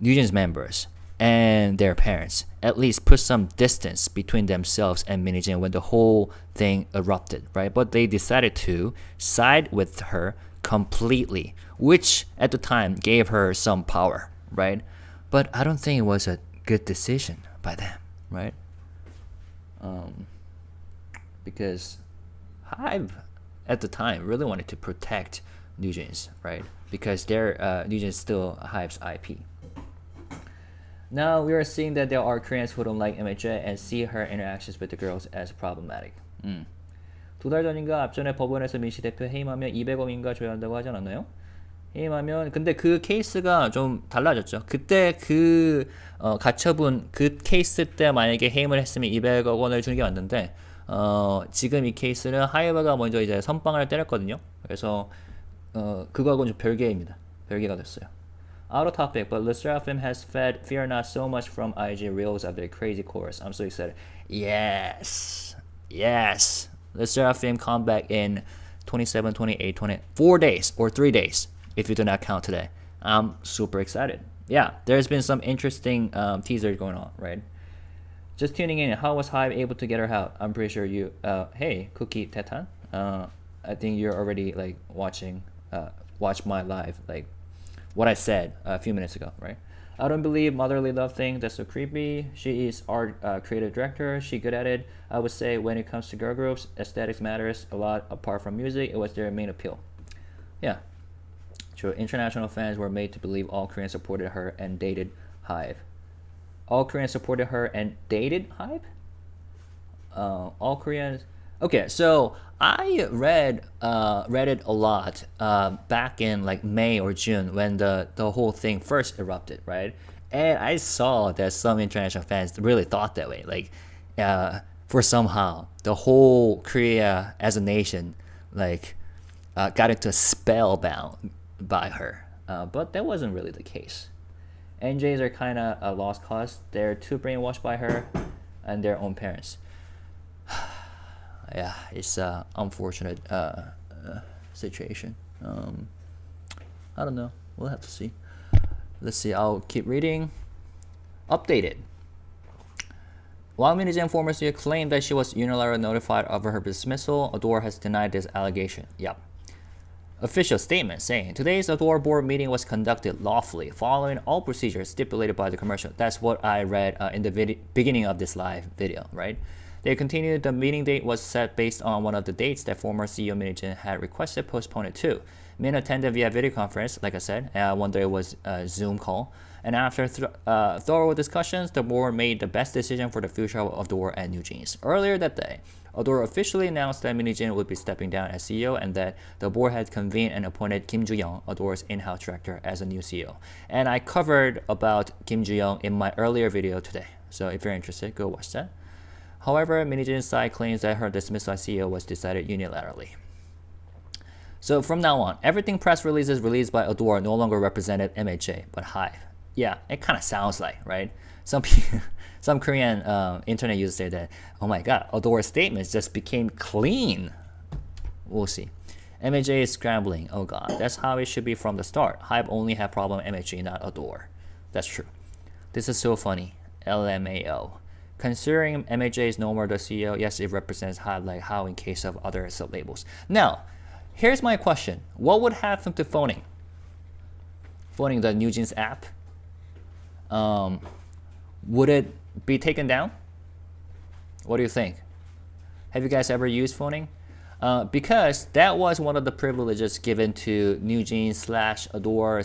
Speaker 1: NewJeans members and their parents at least put some distance between themselves and NewJeans when the whole thing erupted, right? But they decided to side with her completely, which at the time gave her some power, right? But I don't think it was a good decision by them, right? Because Hive at the time really wanted to protect NewJeans, right? Because their NewJeans still Hive's IP. Now we are seeing that there are Koreans who don't like MHJ and see her interactions with the girls as problematic. 2달 전인가 앞전에 법원에서 민씨 대표 해임하면 200억인가 줘야 한다고 하지 않았나요? 해임하면 근데 그 케이스가 좀 달라졌죠. 그때 그 가처분 그 케이스 때 만약에 해임을 했으면 200억 원을 주는 게 맞는데 지금 이 케이스는 하이브가 먼저 이제 선빵을 때렸거든요. 그래서 그거하고는 좀 별개입니다. 별개가 됐어요. Out of topic, but Restructuring has fed Fear Not so much from IG Reels of their crazy chorus. I'm so excited. Yes. Restructuring come back in 27, 28, 20, 4 days or 3 days if you do not count today. I'm super excited. Yeah, there's been some interesting teasers going on, right? Just tuning in, how was Hive able to get her out? I'm pretty sure you, hey, Cookie Tetan, I think you're already like watch my live, like what I said a few minutes ago, right? I don't believe motherly love thing, that's so creepy. She is our creative director, she good at it. I would say when it comes to girl groups, aesthetics matters a lot apart from music, it was their main appeal. Yeah, true, international fans were made to believe all Koreans supported her and dated Hive. All Koreans supported her and dated Hive? All Koreans... Okay, so I read it a lot back in like May or June when the whole thing first erupted, right? And I saw that some international fans really thought that way, like for somehow the whole Korea as a nation like got into a spellbound by her, but that wasn't really the case. NJs are kind of a lost cause. They're too brainwashed by her and their own parents. Yeah, it's an unfortunate situation. I don't know. We'll have to see. Let's see. I'll keep reading. Updated. While NewJeans former CEO claimed that she was unilaterally notified of her dismissal, Adore has denied this allegation. Yep. Official statement saying today's Adore board meeting was conducted lawfully, following all procedures stipulated by the commercial. That's what I read in the beginning of this live video, right? They continued the meeting date was set based on one of the dates that former CEO NewJeans had requested postponed to. Min attended via video conference, like I said, one day it was a Zoom call. And after thorough discussions, the board made the best decision for the future of Adore and NewJeans. Earlier that day, Adore officially announced that NewJeans would be stepping down as CEO and that the board had convened and appointed Kim Joo-young, Adore's in-house director, as a new CEO. And I covered about Kim Joo-young in my earlier video today. So if you're interested, go watch that. However, NewJeans' side claims that her dismissal as CEO was decided unilaterally. So from now on, everything press releases released by Adore no longer represented MHJ, but Hive. Yeah, it kind of sounds like, right? Some Korean internet users say that, oh my god, Adore's statements just became clean. We'll see. MHJ is scrambling. Oh god, that's how it should be from the start. Hive only had problem MHJ, not Adore. That's true. This is so funny. LMAO. Considering MHJ is no more the CEO, yes, it represents Hive like how in case of other sub-labels. Now, here's my question. What would happen to phoning? Phoning, the NewJeans app, would it be taken down? What do you think? Have you guys ever used phoning? Because that was one of the privileges given to NewJeans / Adore /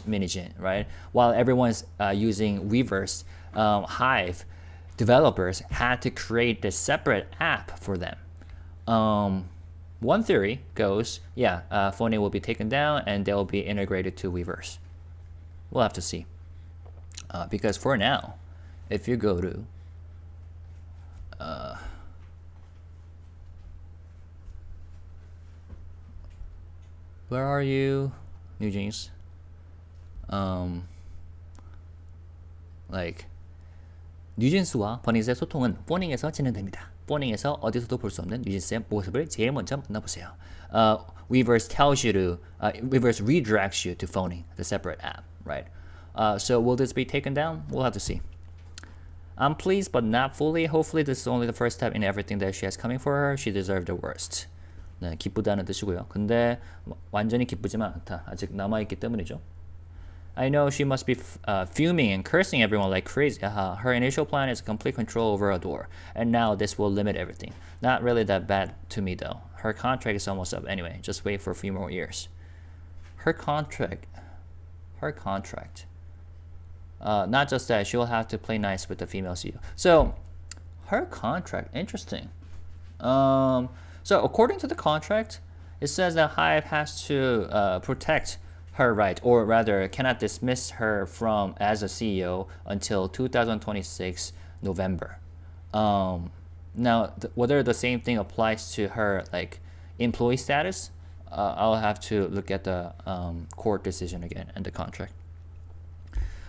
Speaker 1: Minigen, right? While everyone's using Weverse, Hive developers had to create this separate app for them. One theory goes, yeah, phoning will be taken down and they'll be integrated to Weverse. We'll have to see. Because for now, if you go to where are you, NewJeans? Like 뉴진스와 버닝스의 소통은 포닝에서 진행됩니다. 포닝에서 어디서도 볼 수 없는 뉴진스의 모습을 제일 먼저 만나보세요. Weverse tells you to, Weverse redirects you to phoning, the separate app, right? So will this be taken down? We'll have to see. I'm pleased, but not fully. Hopefully, this is only the first step in everything that she has coming for her. She deserved the worst. 네, 기쁘다는 뜻이고요. 근데 완전히 기쁘지만 않다. 아직 남아있기 때문이죠. I know she must be fuming and cursing everyone like crazy. Her initial plan is complete control over Adore, and now this will limit everything. Not really that bad to me though. Her contract is almost up anyway. Just wait for a few more years. Her contract. Not just that, she'll have to play nice with the female CEO. So, her contract, interesting. So according to the contract, it says that Hive has to protect her right, or rather cannot dismiss her from as a CEO until 2026 November. Now, whether the same thing applies to her like employee status, I'll have to look at the court decision again and the contract.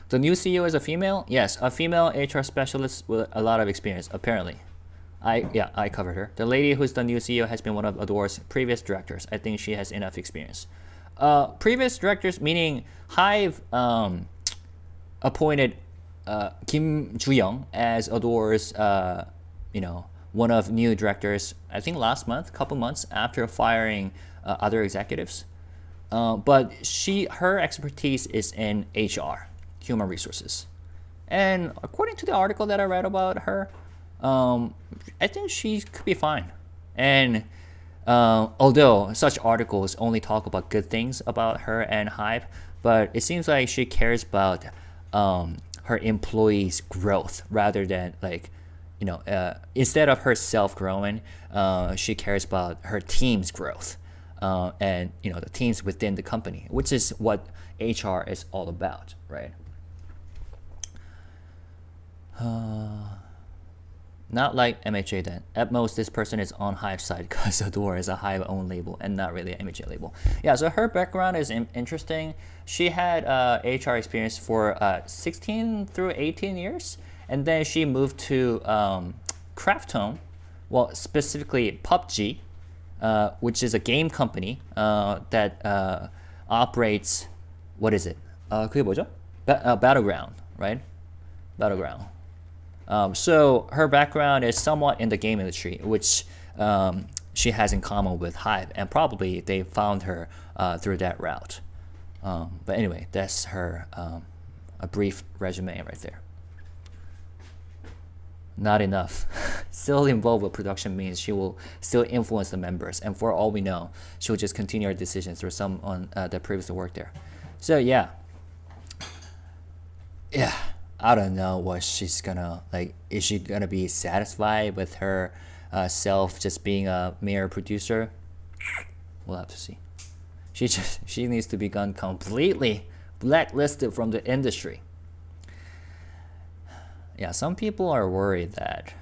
Speaker 1: The new CEO is a female? Yes, a female HR specialist with a lot of experience, apparently. I covered her. The lady who's the new CEO has been one of Adore's previous directors. I think she has enough experience. Previous directors, meaning Hive appointed Kim Ju-young as Adore's, one of new directors, I think last month, couple months after firing other executives. But her expertise is in HR, human resources. And according to the article that I read about her, I think she could be fine. And although such articles only talk about good things about her and Hive, but it seems like she cares about her employees' growth rather than instead of herself growing, she cares about her team's growth and the teams within the company, which is what HR is all about, right? Not like MHJ then. At most, this person is on Hive side because Adore is a Hive own label and not really an MHJ label. Yeah, so her background is interesting. She had HR experience for 16 through 18 years, and then she moved to Krafton, well, specifically PUBG, which is a game company that operates, what is it? 그게 뭐죠? Battleground, right? Battleground. So her background is somewhat in the game industry, which she has in common with Hive, and probably they found her through that route. But anyway, that's her a brief resume right there. Not enough. Still involved with production means she will still influence the members, and for all we know, she'll just continue her decisions through someone that previously worked there. So yeah. I don't know what she's gonna like. Is she gonna be satisfied with her self just being a mere producer? We'll have to see. She needs to become completely blacklisted from the industry. Yeah, some people are worried that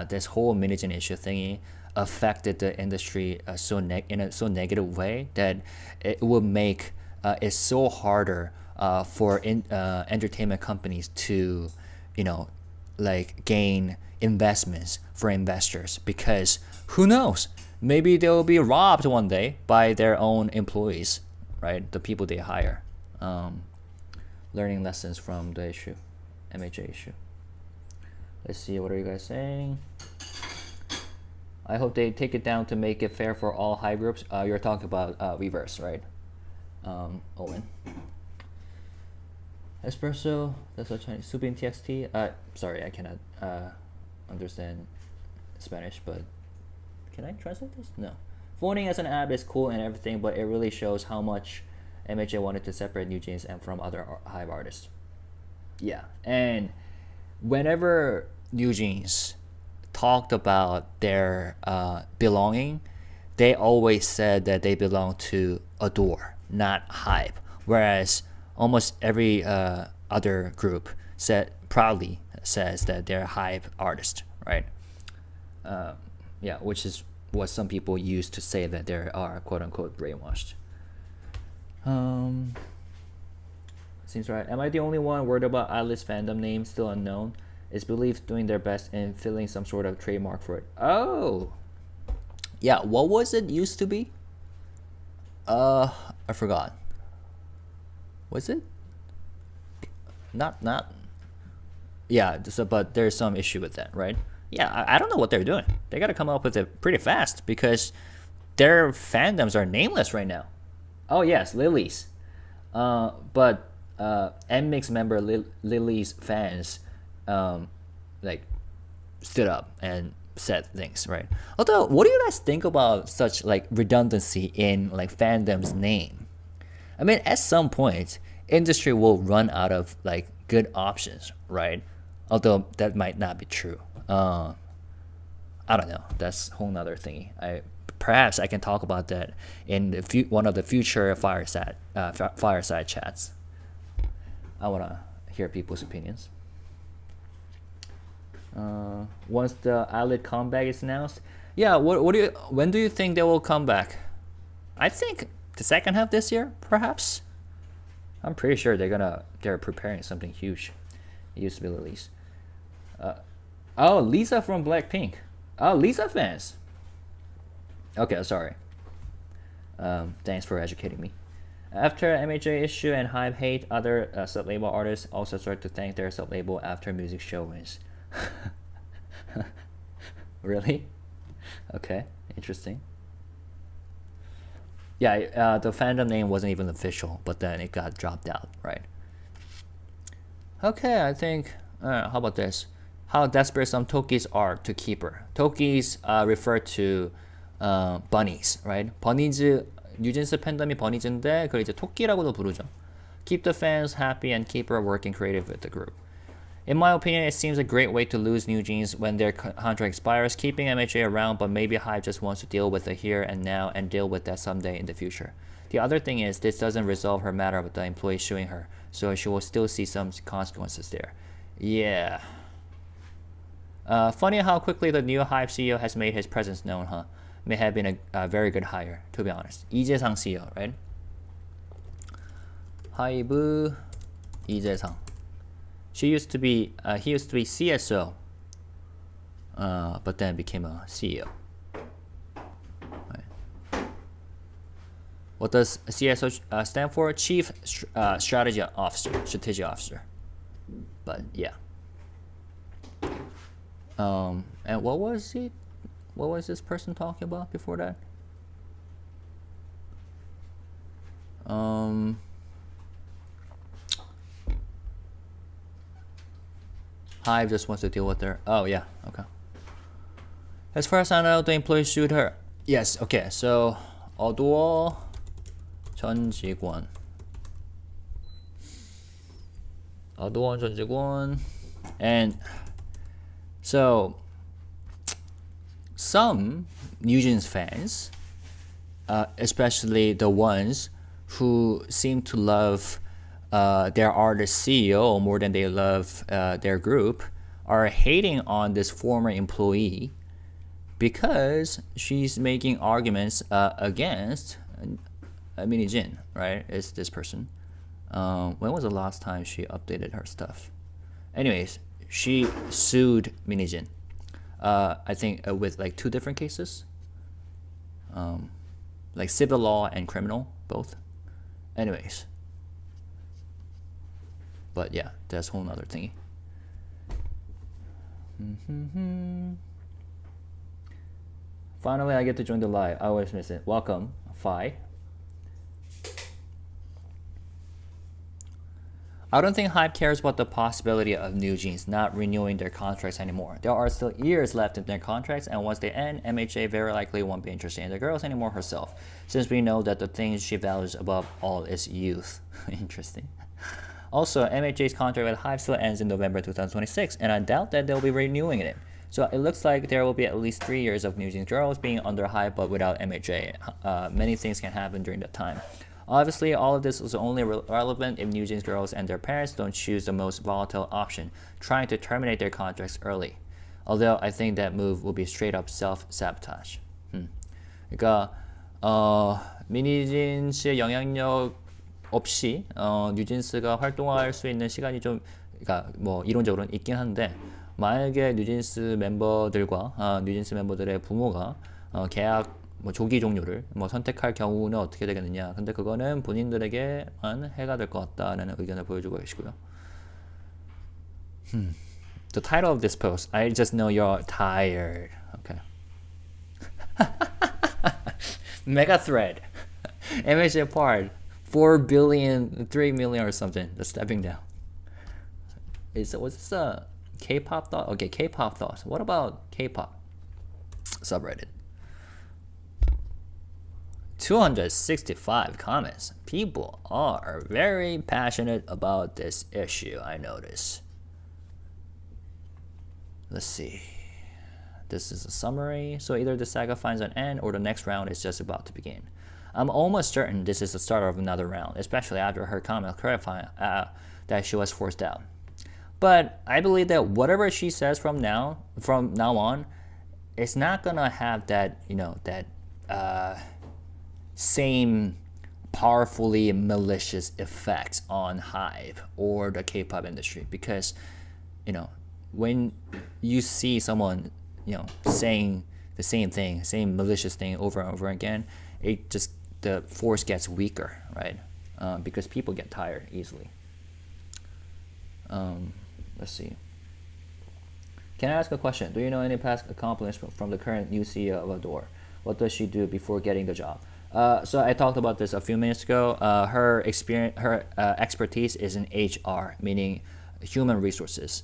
Speaker 1: this whole Minigen issue thingy affected the industry in a so negative way that it will make it so harder for entertainment companies to, gain investments for investors, because who knows, maybe they'll be robbed one day by their own employees, right? The people they hire. Learning lessons from the issue, MHJ issue. Let's see, what are you guys saying? I hope they take it down to make it fair for all Hive groups. You're talking about reverse, right? Owen. Espresso, that's a Chinese. Soup in TXT. Sorry, I cannot understand Spanish, but can I translate this? No. Voting as an app is cool and everything, but it really shows how much MHJ wanted to separate NewJeans and from other Hive artists. Yeah, and whenever NewJeans talked about their belonging, they always said that they belong to Adore, not Hive. Whereas almost every other group proudly says that they're Hive artist, right? Yeah, which is what some people use to say that they are quote unquote brainwashed. Seems right. Am I the only one worried about Atlas fandom name still unknown? Is Belief doing their best in filling some sort of trademark for it? Oh, yeah. What was it used to be? I forgot. Was it? Not. Yeah. So, but there's some issue with that, right? Yeah. I don't know what they're doing. They got to come up with it pretty fast because their fandoms are nameless right now. Oh yes, Lily's. But MMix member Lily's fans like stood up and said things, right? Although, what do you guys think about such like redundancy in like fandom's name? I mean, at some point, industry will run out of like good options, right? Although that might not be true. I don't know. That's a whole nother thingy. Perhaps I can talk about that in one of the future Fireside chats. I want to hear people's opinions. Once the Eyelid comeback is announced, yeah. When do you think they will come back? I think the second half this year, perhaps. I'm pretty sure they're preparing something huge. It used to be released. Oh, Lisa from Blackpink. Oh, Lisa fans. Okay, sorry. Thanks for educating me. After MHJ issue and Hive hate, other sub-label artists also start to thank their sub-label after music show wins. Really? Okay, interesting. Yeah, the fandom name wasn't even official, but then it got dropped out, right? Okay, I think, how about this? How desperate some Tokis are to keep her. Tokis refer to bunnies, right? 버니즈, 뉴진스 팬덤이 버니즈인데 그걸 이제 토끼라고도 부르죠. Keep the fans happy and keep her working creative with the group. In my opinion, it seems a great way to lose NewJeans when their contract expires, keeping MHJ around, but maybe Hive just wants to deal with the here and now and deal with that someday in the future. The other thing is, this doesn't resolve her matter with the employee suing her, so she will still see some consequences there. Yeah. Funny how quickly the new Hive CEO has made his presence known, huh? May have been a very good hire, to be honest. 이재상 CEO, right? Hive, 이재상. He used to be CSO, but then became a CEO. Right. What does CSO stand for? Chief Strategy Officer, Strategy Officer. But yeah. And what was it? What was this person talking about before that? Hive just wants to deal with her. Oh yeah, okay. As far as I know, the employees sued her. Yes, okay. So 어두워 전 직원. 어두워 전 직원. And so some NewJeans fans, especially the ones who seem to love their artist CEO more than they love their group, are hating on this former employee because she's making arguments against MHJ, right? It's this person. When was the last time she updated her stuff? Anyways, she sued MHJ. I think with like 2 different cases, like civil law and criminal, both. Anyways. But yeah, that's a whole nother thingy. Finally, I get to join the live. I always miss it. Welcome, Fi. I don't think Hive cares about the possibility of NewJeans not renewing their contracts anymore. There are still years left in their contracts, and once they end, MHJ very likely won't be interested in the girls anymore herself, since we know that the thing she values above all is youth. Interesting. Also, MHJ's contract with Hive still ends in November 2026, and I doubt that they'll be renewing it. So it looks like there will be at least 3 years of NewJeans girls being under Hive but without MHJ. Many things can happen during that time. Obviously, all of this is only relevant if NewJeans girls and their parents don't choose the most volatile option, trying to terminate their contracts early. Although I think that move will be straight up self-sabotage. 그러니까 미니진스의 영향력 없이 뉴진스가 활동할 수 있는 시간이 좀, 그러니까 뭐 이론적으로는 있긴 한데, 만약에 뉴진스 멤버들과 뉴진스 멤버들의 부모가 계약 뭐 조기 종료를 뭐 선택할 경우는 어떻게 되겠느냐. 근데 그거는 본인들에게만 해가 될 것 같다라는 의견을 보여주고 계시고요. The title of this post, I just know you're tired. Okay. Mega thread. MHJ part 4 billion, 3 million or something. The stepping down. Was this a K-pop thought? Okay, K-pop thoughts. What about K-pop subreddit? 265 comments. People are very passionate about this issue, I notice. Let's see. This is a summary. So either the saga finds an end or the next round is just about to begin. I'm almost certain this is the start of another round, especially after her comment clarifying that she was forced out. But I believe that whatever she says from now on, it's not gonna have that, same powerfully malicious effects on Hive or the K-pop industry, because when you see someone saying the same thing, same malicious thing over and over again, the force gets weaker, right? Because people get tired easily. Let's see. Can I ask a question? Do you know any past accomplishments from the current new CEO of Adore? What does she do before getting the job? So I talked about this a few minutes ago. Her expertise is in HR, meaning human resources.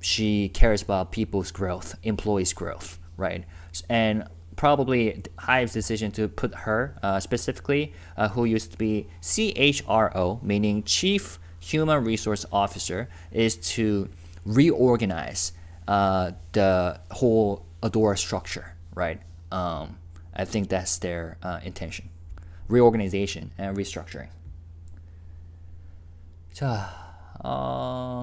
Speaker 1: She cares about people's growth, employees' growth, right? And probably Hive's decision to put her specifically, who used to be CHRO, meaning Chief Human Resource Officer, is to reorganize the whole Adore structure, right? I think that's their intention. Reorganization and restructuring.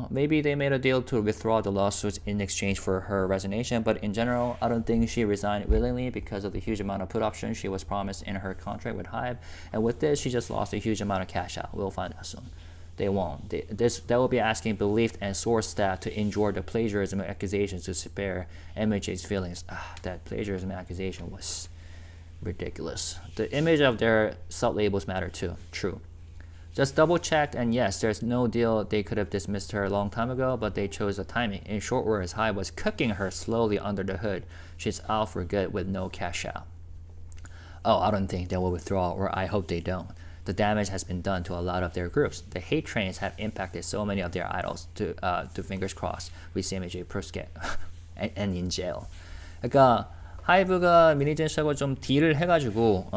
Speaker 1: Maybe they made a deal to withdraw the lawsuits in exchange for her resignation, but in general, I don't think she resigned willingly because of the huge amount of put options she was promised in her contract with Hive. And with this, she just lost a huge amount of cash out. We'll find out soon. They won't. They will be asking believed and source staff to endure the plagiarism accusations to spare MHJ's feelings. That plagiarism accusation was ridiculous. The image of their sub-labels matter too. True. Just double checked, and yes, there's no deal. They could have dismissed her a long time ago, but they chose the timing. In short words, Hive was cooking her slowly under the hood. She's out for good with no cash out. Oh, I don't think they will withdraw, or I hope they don't. The damage has been done to a lot of their groups. The hate trains have impacted so many of their idols. To fingers crossed, we see MHJ first get and in jail. 그러니까 하이브가 미니젠스하고 좀 딜을 해가지고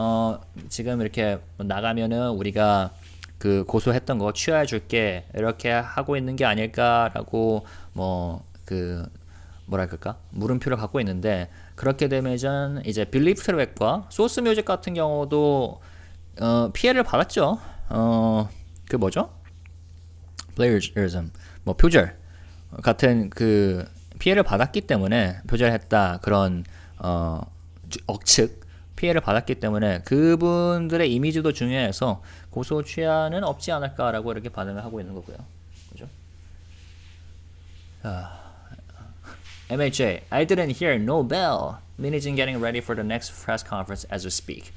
Speaker 1: 지금 이렇게 나가면은 우리가 그 고소했던 거 취하해줄게 이렇게 하고 있는 게 아닐까라고 뭐랄까 물음표를 갖고 있는데, 그렇게 되면 이제 빌리프 트랙과 소스 뮤직 같은 경우도 피해를 받았죠. 그 뭐죠? plagiarism, 뭐 표절 같은 그 피해를 받았기 때문에, 표절했다 그런 억측 피해를 받았기 때문에 그분들의 이미지도 중요해서 고소 취하는 없지 않을까라고 이렇게 반응을 하고 있는 거고요. 그죠? MHJ, I didn't hear no bell. Minijin getting ready for the next press conference as we speak.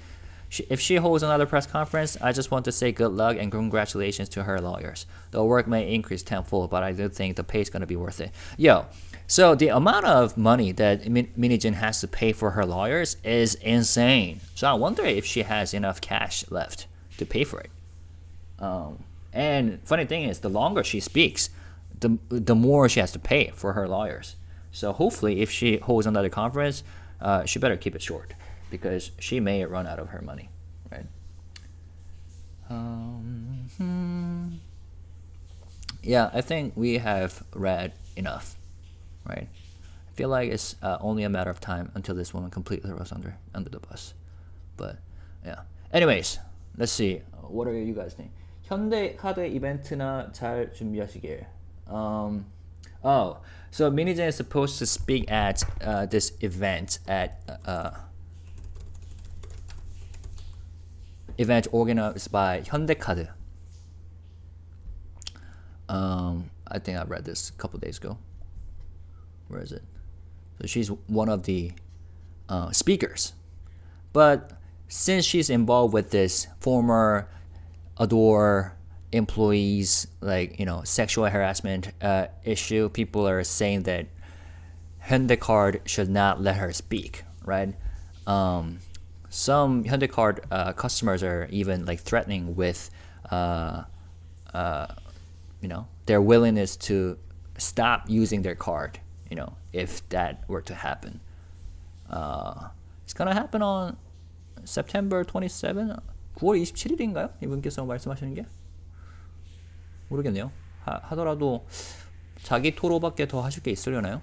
Speaker 1: If she holds another press conference, I just want to say good luck and congratulations to her lawyers. The work may increase tenfold, but I do think the pay is going to be worth it. Yo, so the amount of money that NewJeans has to pay for her lawyers is insane. So I wonder if she has enough cash left to pay for it. And funny thing is, the longer she speaks, the more she has to pay for her lawyers. So hopefully, if she holds another conference, she better keep it short, because she may run out of her money, right? Yeah, I think we have read enough, right? I feel like it's only a matter of time until this woman completely throws under the bus. But yeah. Anyways, let's see. What are you guys think? 현대 카드 이벤트나 잘 준비하시길. Oh, so NewJeans is supposed to speak at this event at event organized by 현대카드. I think I read this a couple days ago. Where is it? So she's one of the speakers, but since she's involved with this former Adore employees, like, you know, sexual harassment issue, people are saying that Hyundai should not let her speak, right? Some Hyundai customers are even like threatening with you know, their willingness to stop using their card, you know, if that were to happen. It's gonna happen on September 27th. 9월 27일인가요? 이분께서 말씀하시는 게? 모르겠네요. 하더라도 자기 토로밖에 더 하실 게 있으려나요?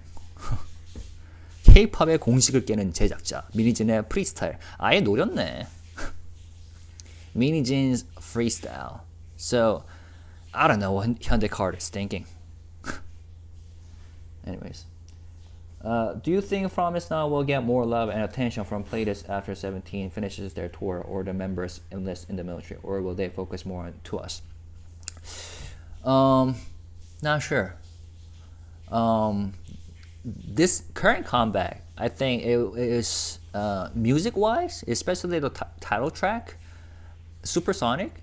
Speaker 1: K-팝의 공식을 깨는 제작자 NewJeans 프리스타일. 아예 노렸네. NewJeans freestyle. So I don't know what Hyundai is thinking. Anyways, do you think Promise Now will get more love and attention from playlists after 17 finishes their tour, or the members enlist in the military, or will they focus more on to us? Not sure. This current comeback, I think it is music-wise, especially the title track, Supersonic.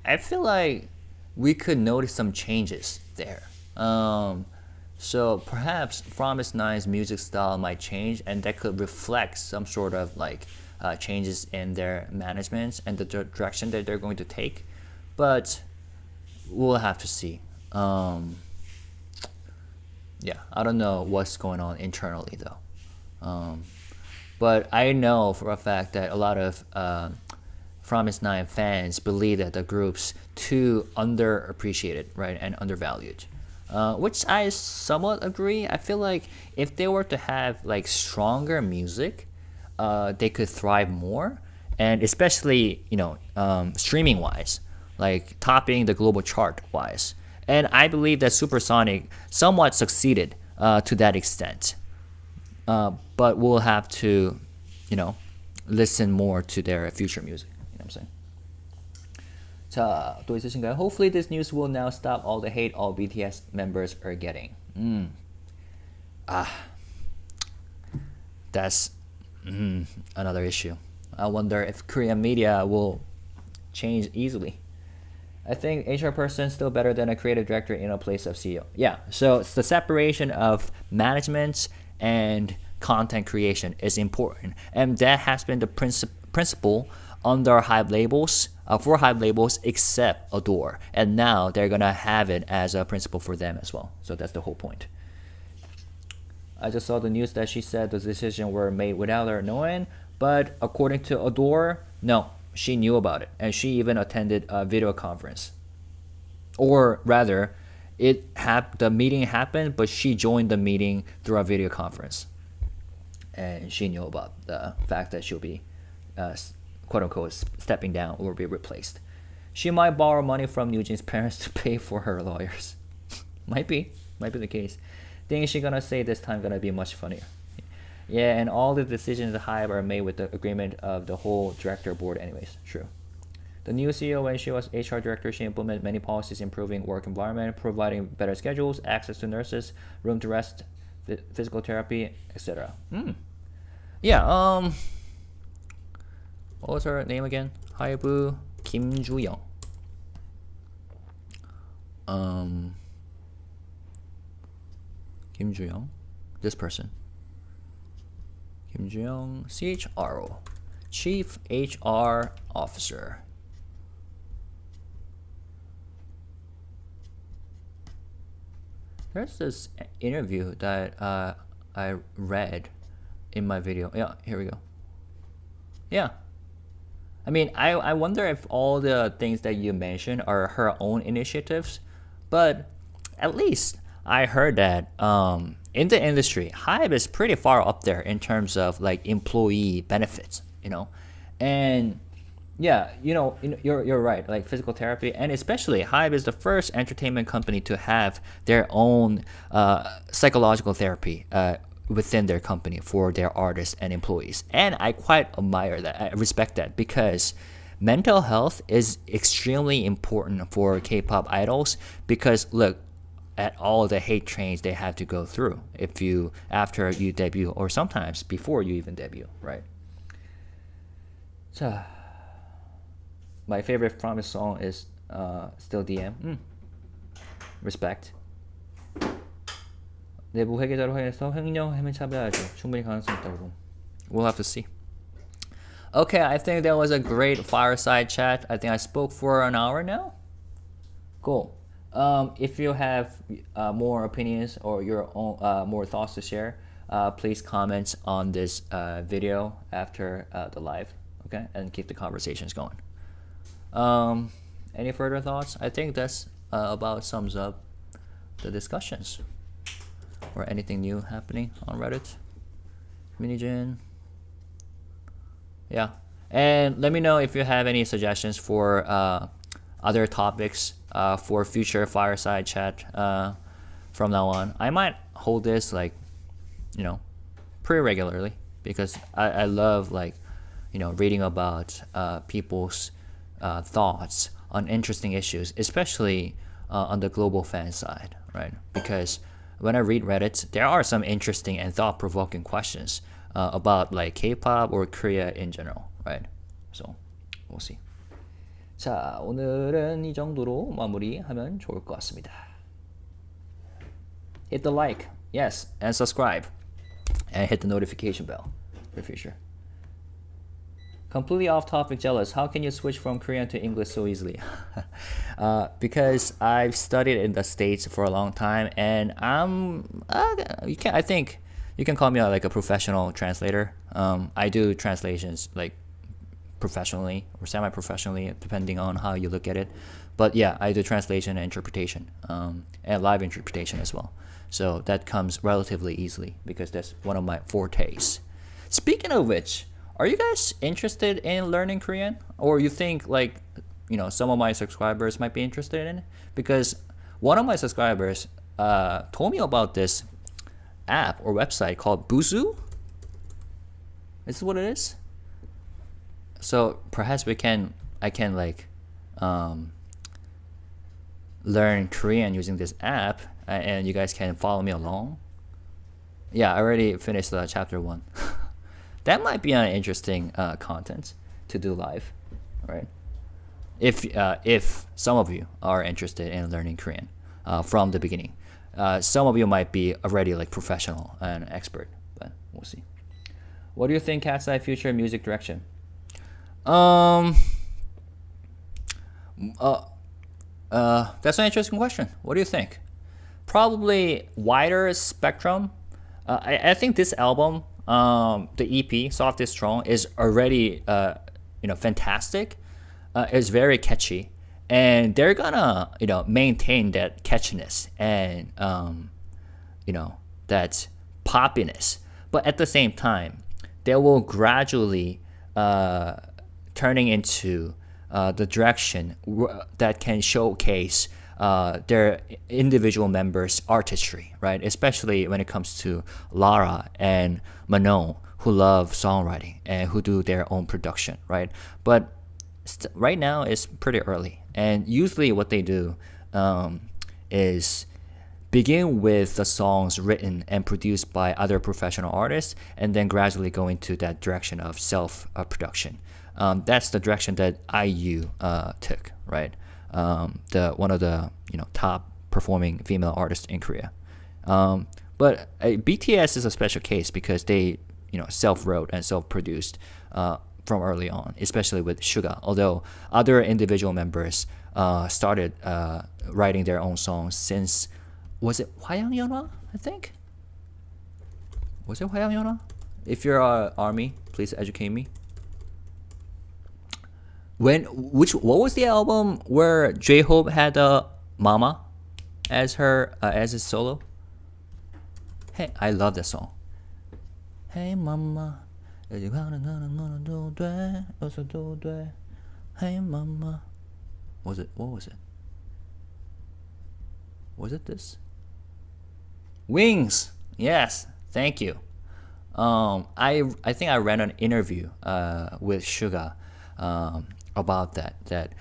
Speaker 1: I feel like we could notice some changes there. So perhaps Promise Nine's music style might change, and that could reflect some sort of like changes in their management and the direction that they're going to take. But we'll have to see. Yeah, I don't know what's going on internally though. But I know for a fact that a lot of Promise Nine fans believe that the group's too underappreciated, right, and undervalued. Which I somewhat agree. I feel like if they were to have like stronger music, they could thrive more, and especially, you know, streaming wise, like topping the global chart wise. And I believe that Supersonic somewhat succeeded to that extent. But we'll have to, you know, listen more to their future music. You know what I'm saying? 자, 또 있으신가요? Hopefully this news will now stop all the hate all BTS members are getting. That's another issue. I wonder if Korean media will change easily. I think HR person is still better than a creative director in a place of CEO. Yeah, so it's the separation of management and content creation is important. And that has been the principle under Hive labels, for Hive labels, except Adore. And now they're going to have it as a principle for them as well. So that's the whole point. I just saw the news that she said the decision were made without her knowing, but according to Adore, no, she knew about it, and she even attended a video conference. Or rather, the meeting happened, but she joined the meeting through a video conference, and she knew about the fact that she'll be, quote unquote, stepping down or be replaced. She might borrow money from NewJeans' parents to pay for her lawyers. might be the case. Things she's gonna say this time gonna be much funnier. Yeah, and all the decisions at Hive are made with the agreement of the whole director board anyways. True. The new CEO, when she was HR director, she implemented many policies improving work environment, providing better schedules, access to nurses, room to rest, physical therapy, etc. Yeah, What was her name again? Hive 김주영. 김주영. This person. 김주영, CHRO, Chief HR Officer. There's this interview that I read in my video. Yeah, here we go. Yeah. I mean, I wonder if all the things that you mentioned are her own initiatives, but at least I heard that in the industry, Hive is pretty far up there in terms of like employee benefits, and yeah, you're right. Like physical therapy, and especially Hive is the first entertainment company to have their own psychological therapy within their company for their artists and employees. And I quite admire that. I respect that because mental health is extremely important for K-pop idols because look at all the hate trains they have to go through after you debut or sometimes before you even debut, right? So my favorite Promise song is Still DM. Respect. 내부 회계자로 확인해서 횡령행위 차별하죠. 충분히 가능성 있다고. We'll have to see. Okay, I think that was a great fireside chat. I think I spoke for an hour now. Cool. If you have more opinions or your own more thoughts to share, please comment on this video after the live, okay? And keep the conversations going. Any further thoughts? I think that's about sums up the discussions. Or anything new happening on Reddit? Minijin. Yeah. And let me know if you have any suggestions for other topics for future fireside chat from now on. I might hold this pretty regularly because I love reading about people's thoughts on interesting issues, especially on the global fan side, right? Because when I read Reddit, there are some interesting and thought-provoking questions about K-pop or Korea in general, right? So we'll see. 자, 오늘은 이 정도로 마무리하면 좋을 것 같습니다. Hit the like, yes, and subscribe, and hit the notification bell for future. Completely off topic, jealous. How can you switch from Korean to English so easily? Because I've studied in the States for a long time, and I think you can call me a professional translator. I do translations professionally or semi-professionally, depending on how you look at it. But yeah, I do translation and interpretation, and live interpretation as well. So that comes relatively easily because that's one of my fortes. Speaking of which, are you guys interested in learning Korean? Or you think some of my subscribers might be interested in it? Because one of my subscribers told me about this app or website called Busu. Is this what it is? So perhaps I can learn Korean using this app, and you guys can follow me along. Yeah, I already finished chapter 1. That might be an interesting content to do live, right? If some of you are interested in learning Korean from the beginning, some of you might be already professional and expert, but we'll see. What do you think Cat's Eye future music direction? That's an interesting question. What do you think? Probably wider spectrum. I think this album, the EP Soft is Strong, is already fantastic. It's very catchy, and they're gonna maintain that catchiness and that poppiness, but at the same time they will gradually turning into the direction that can showcase their individual members' artistry, right? Especially when it comes to Lara and Manon, who love songwriting and who do their own production, right? But right now it's pretty early, and usually what they do is begin with the songs written and produced by other professional artists, and then gradually go into that direction of self-production. That's the direction that IU took, right? The one of the top performing female artists in Korea. But BTS is a special case because they self-wrote and self-produced from early on, especially with Suga. Although other individual members started writing their own songs since, was it Hwayangyona? I think. Was it Hwayangyona? If you're ARMY, please educate me. What was the album where J-Hope had Mama as his solo? Hey, I love that song. Hey Mama, hey Mama. What was it? Was it this? Wings. Yes, thank you. I think I read an interview with Suga about that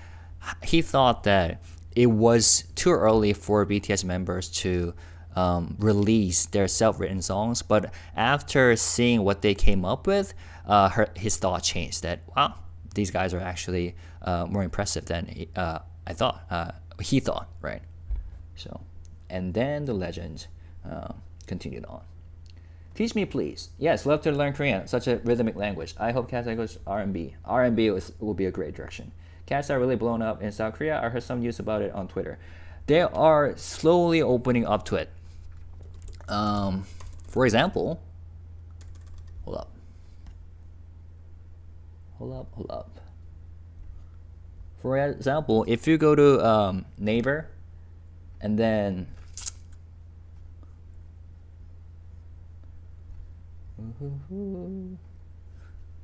Speaker 1: he thought that it was too early for BTS members to release their self-written songs, but after seeing what they came up with, his thought changed. That wow, these guys are actually more impressive than I thought. He thought, right? So, and then the legend continued on. Teach me, please. Yes, love to learn Korean, such a rhythmic language. I hope Katsai goes R&B. R&B will be a great direction. Katsai really blown up in South Korea. I heard some news about it on Twitter. They are slowly opening up to it. For example, hold up. For example, if you go to Naver, and then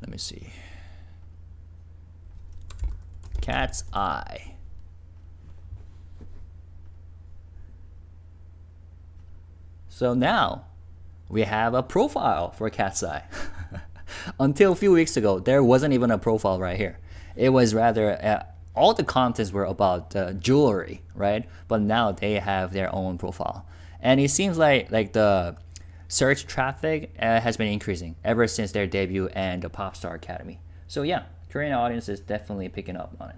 Speaker 1: let me see. Cat's Eye. So now we have a profile for Cat's Eye. Until a few weeks ago, there wasn't even a profile right here. It was rather all the contents were about jewelry, right? But now they have their own profile, and it seems like the search traffic has been increasing ever since their debut and the Popstar Academy. So yeah, Korean audience is definitely picking up on it.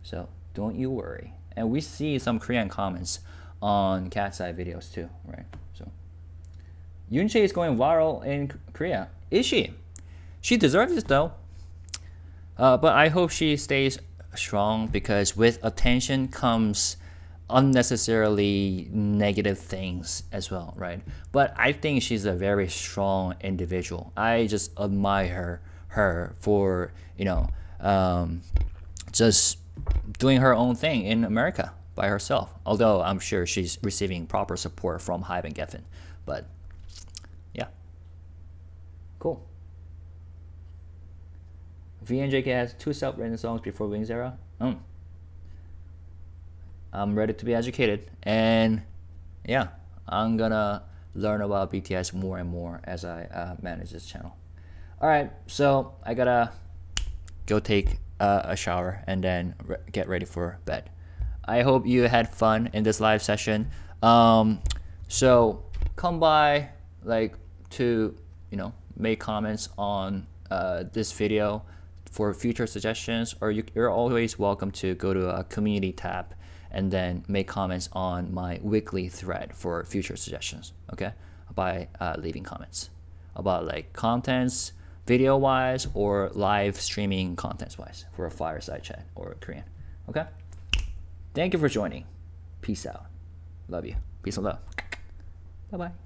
Speaker 1: So don't you worry. And we see some Korean comments on Cat's Eye videos too, right? So Yoonchae is going viral in Korea. Is she? She deserves it though. But I hope she stays strong, because with attention comes unnecessarily negative things as well, right? But I think she's a very strong individual. I just admire her for just doing her own thing in America by herself. Although I'm sure she's receiving proper support from Hive and Geffen. But yeah, cool. VNJK has 2 self-written songs before Wings era. I'm ready to be educated, and yeah, I'm gonna learn about BTS more and more as I manage this channel. Alright, so I gotta go take a shower and then get ready for bed. I hope you had fun in this live session. So come by to make comments on this video for future suggestions, or you're always welcome to go to a community tab and then make comments on my weekly thread for future suggestions, okay? By leaving comments about contents, video-wise, or live streaming contents-wise for a Fireside chat or Korean, okay? Thank you for joining. Peace out. Love you. Peace and love. Bye-bye.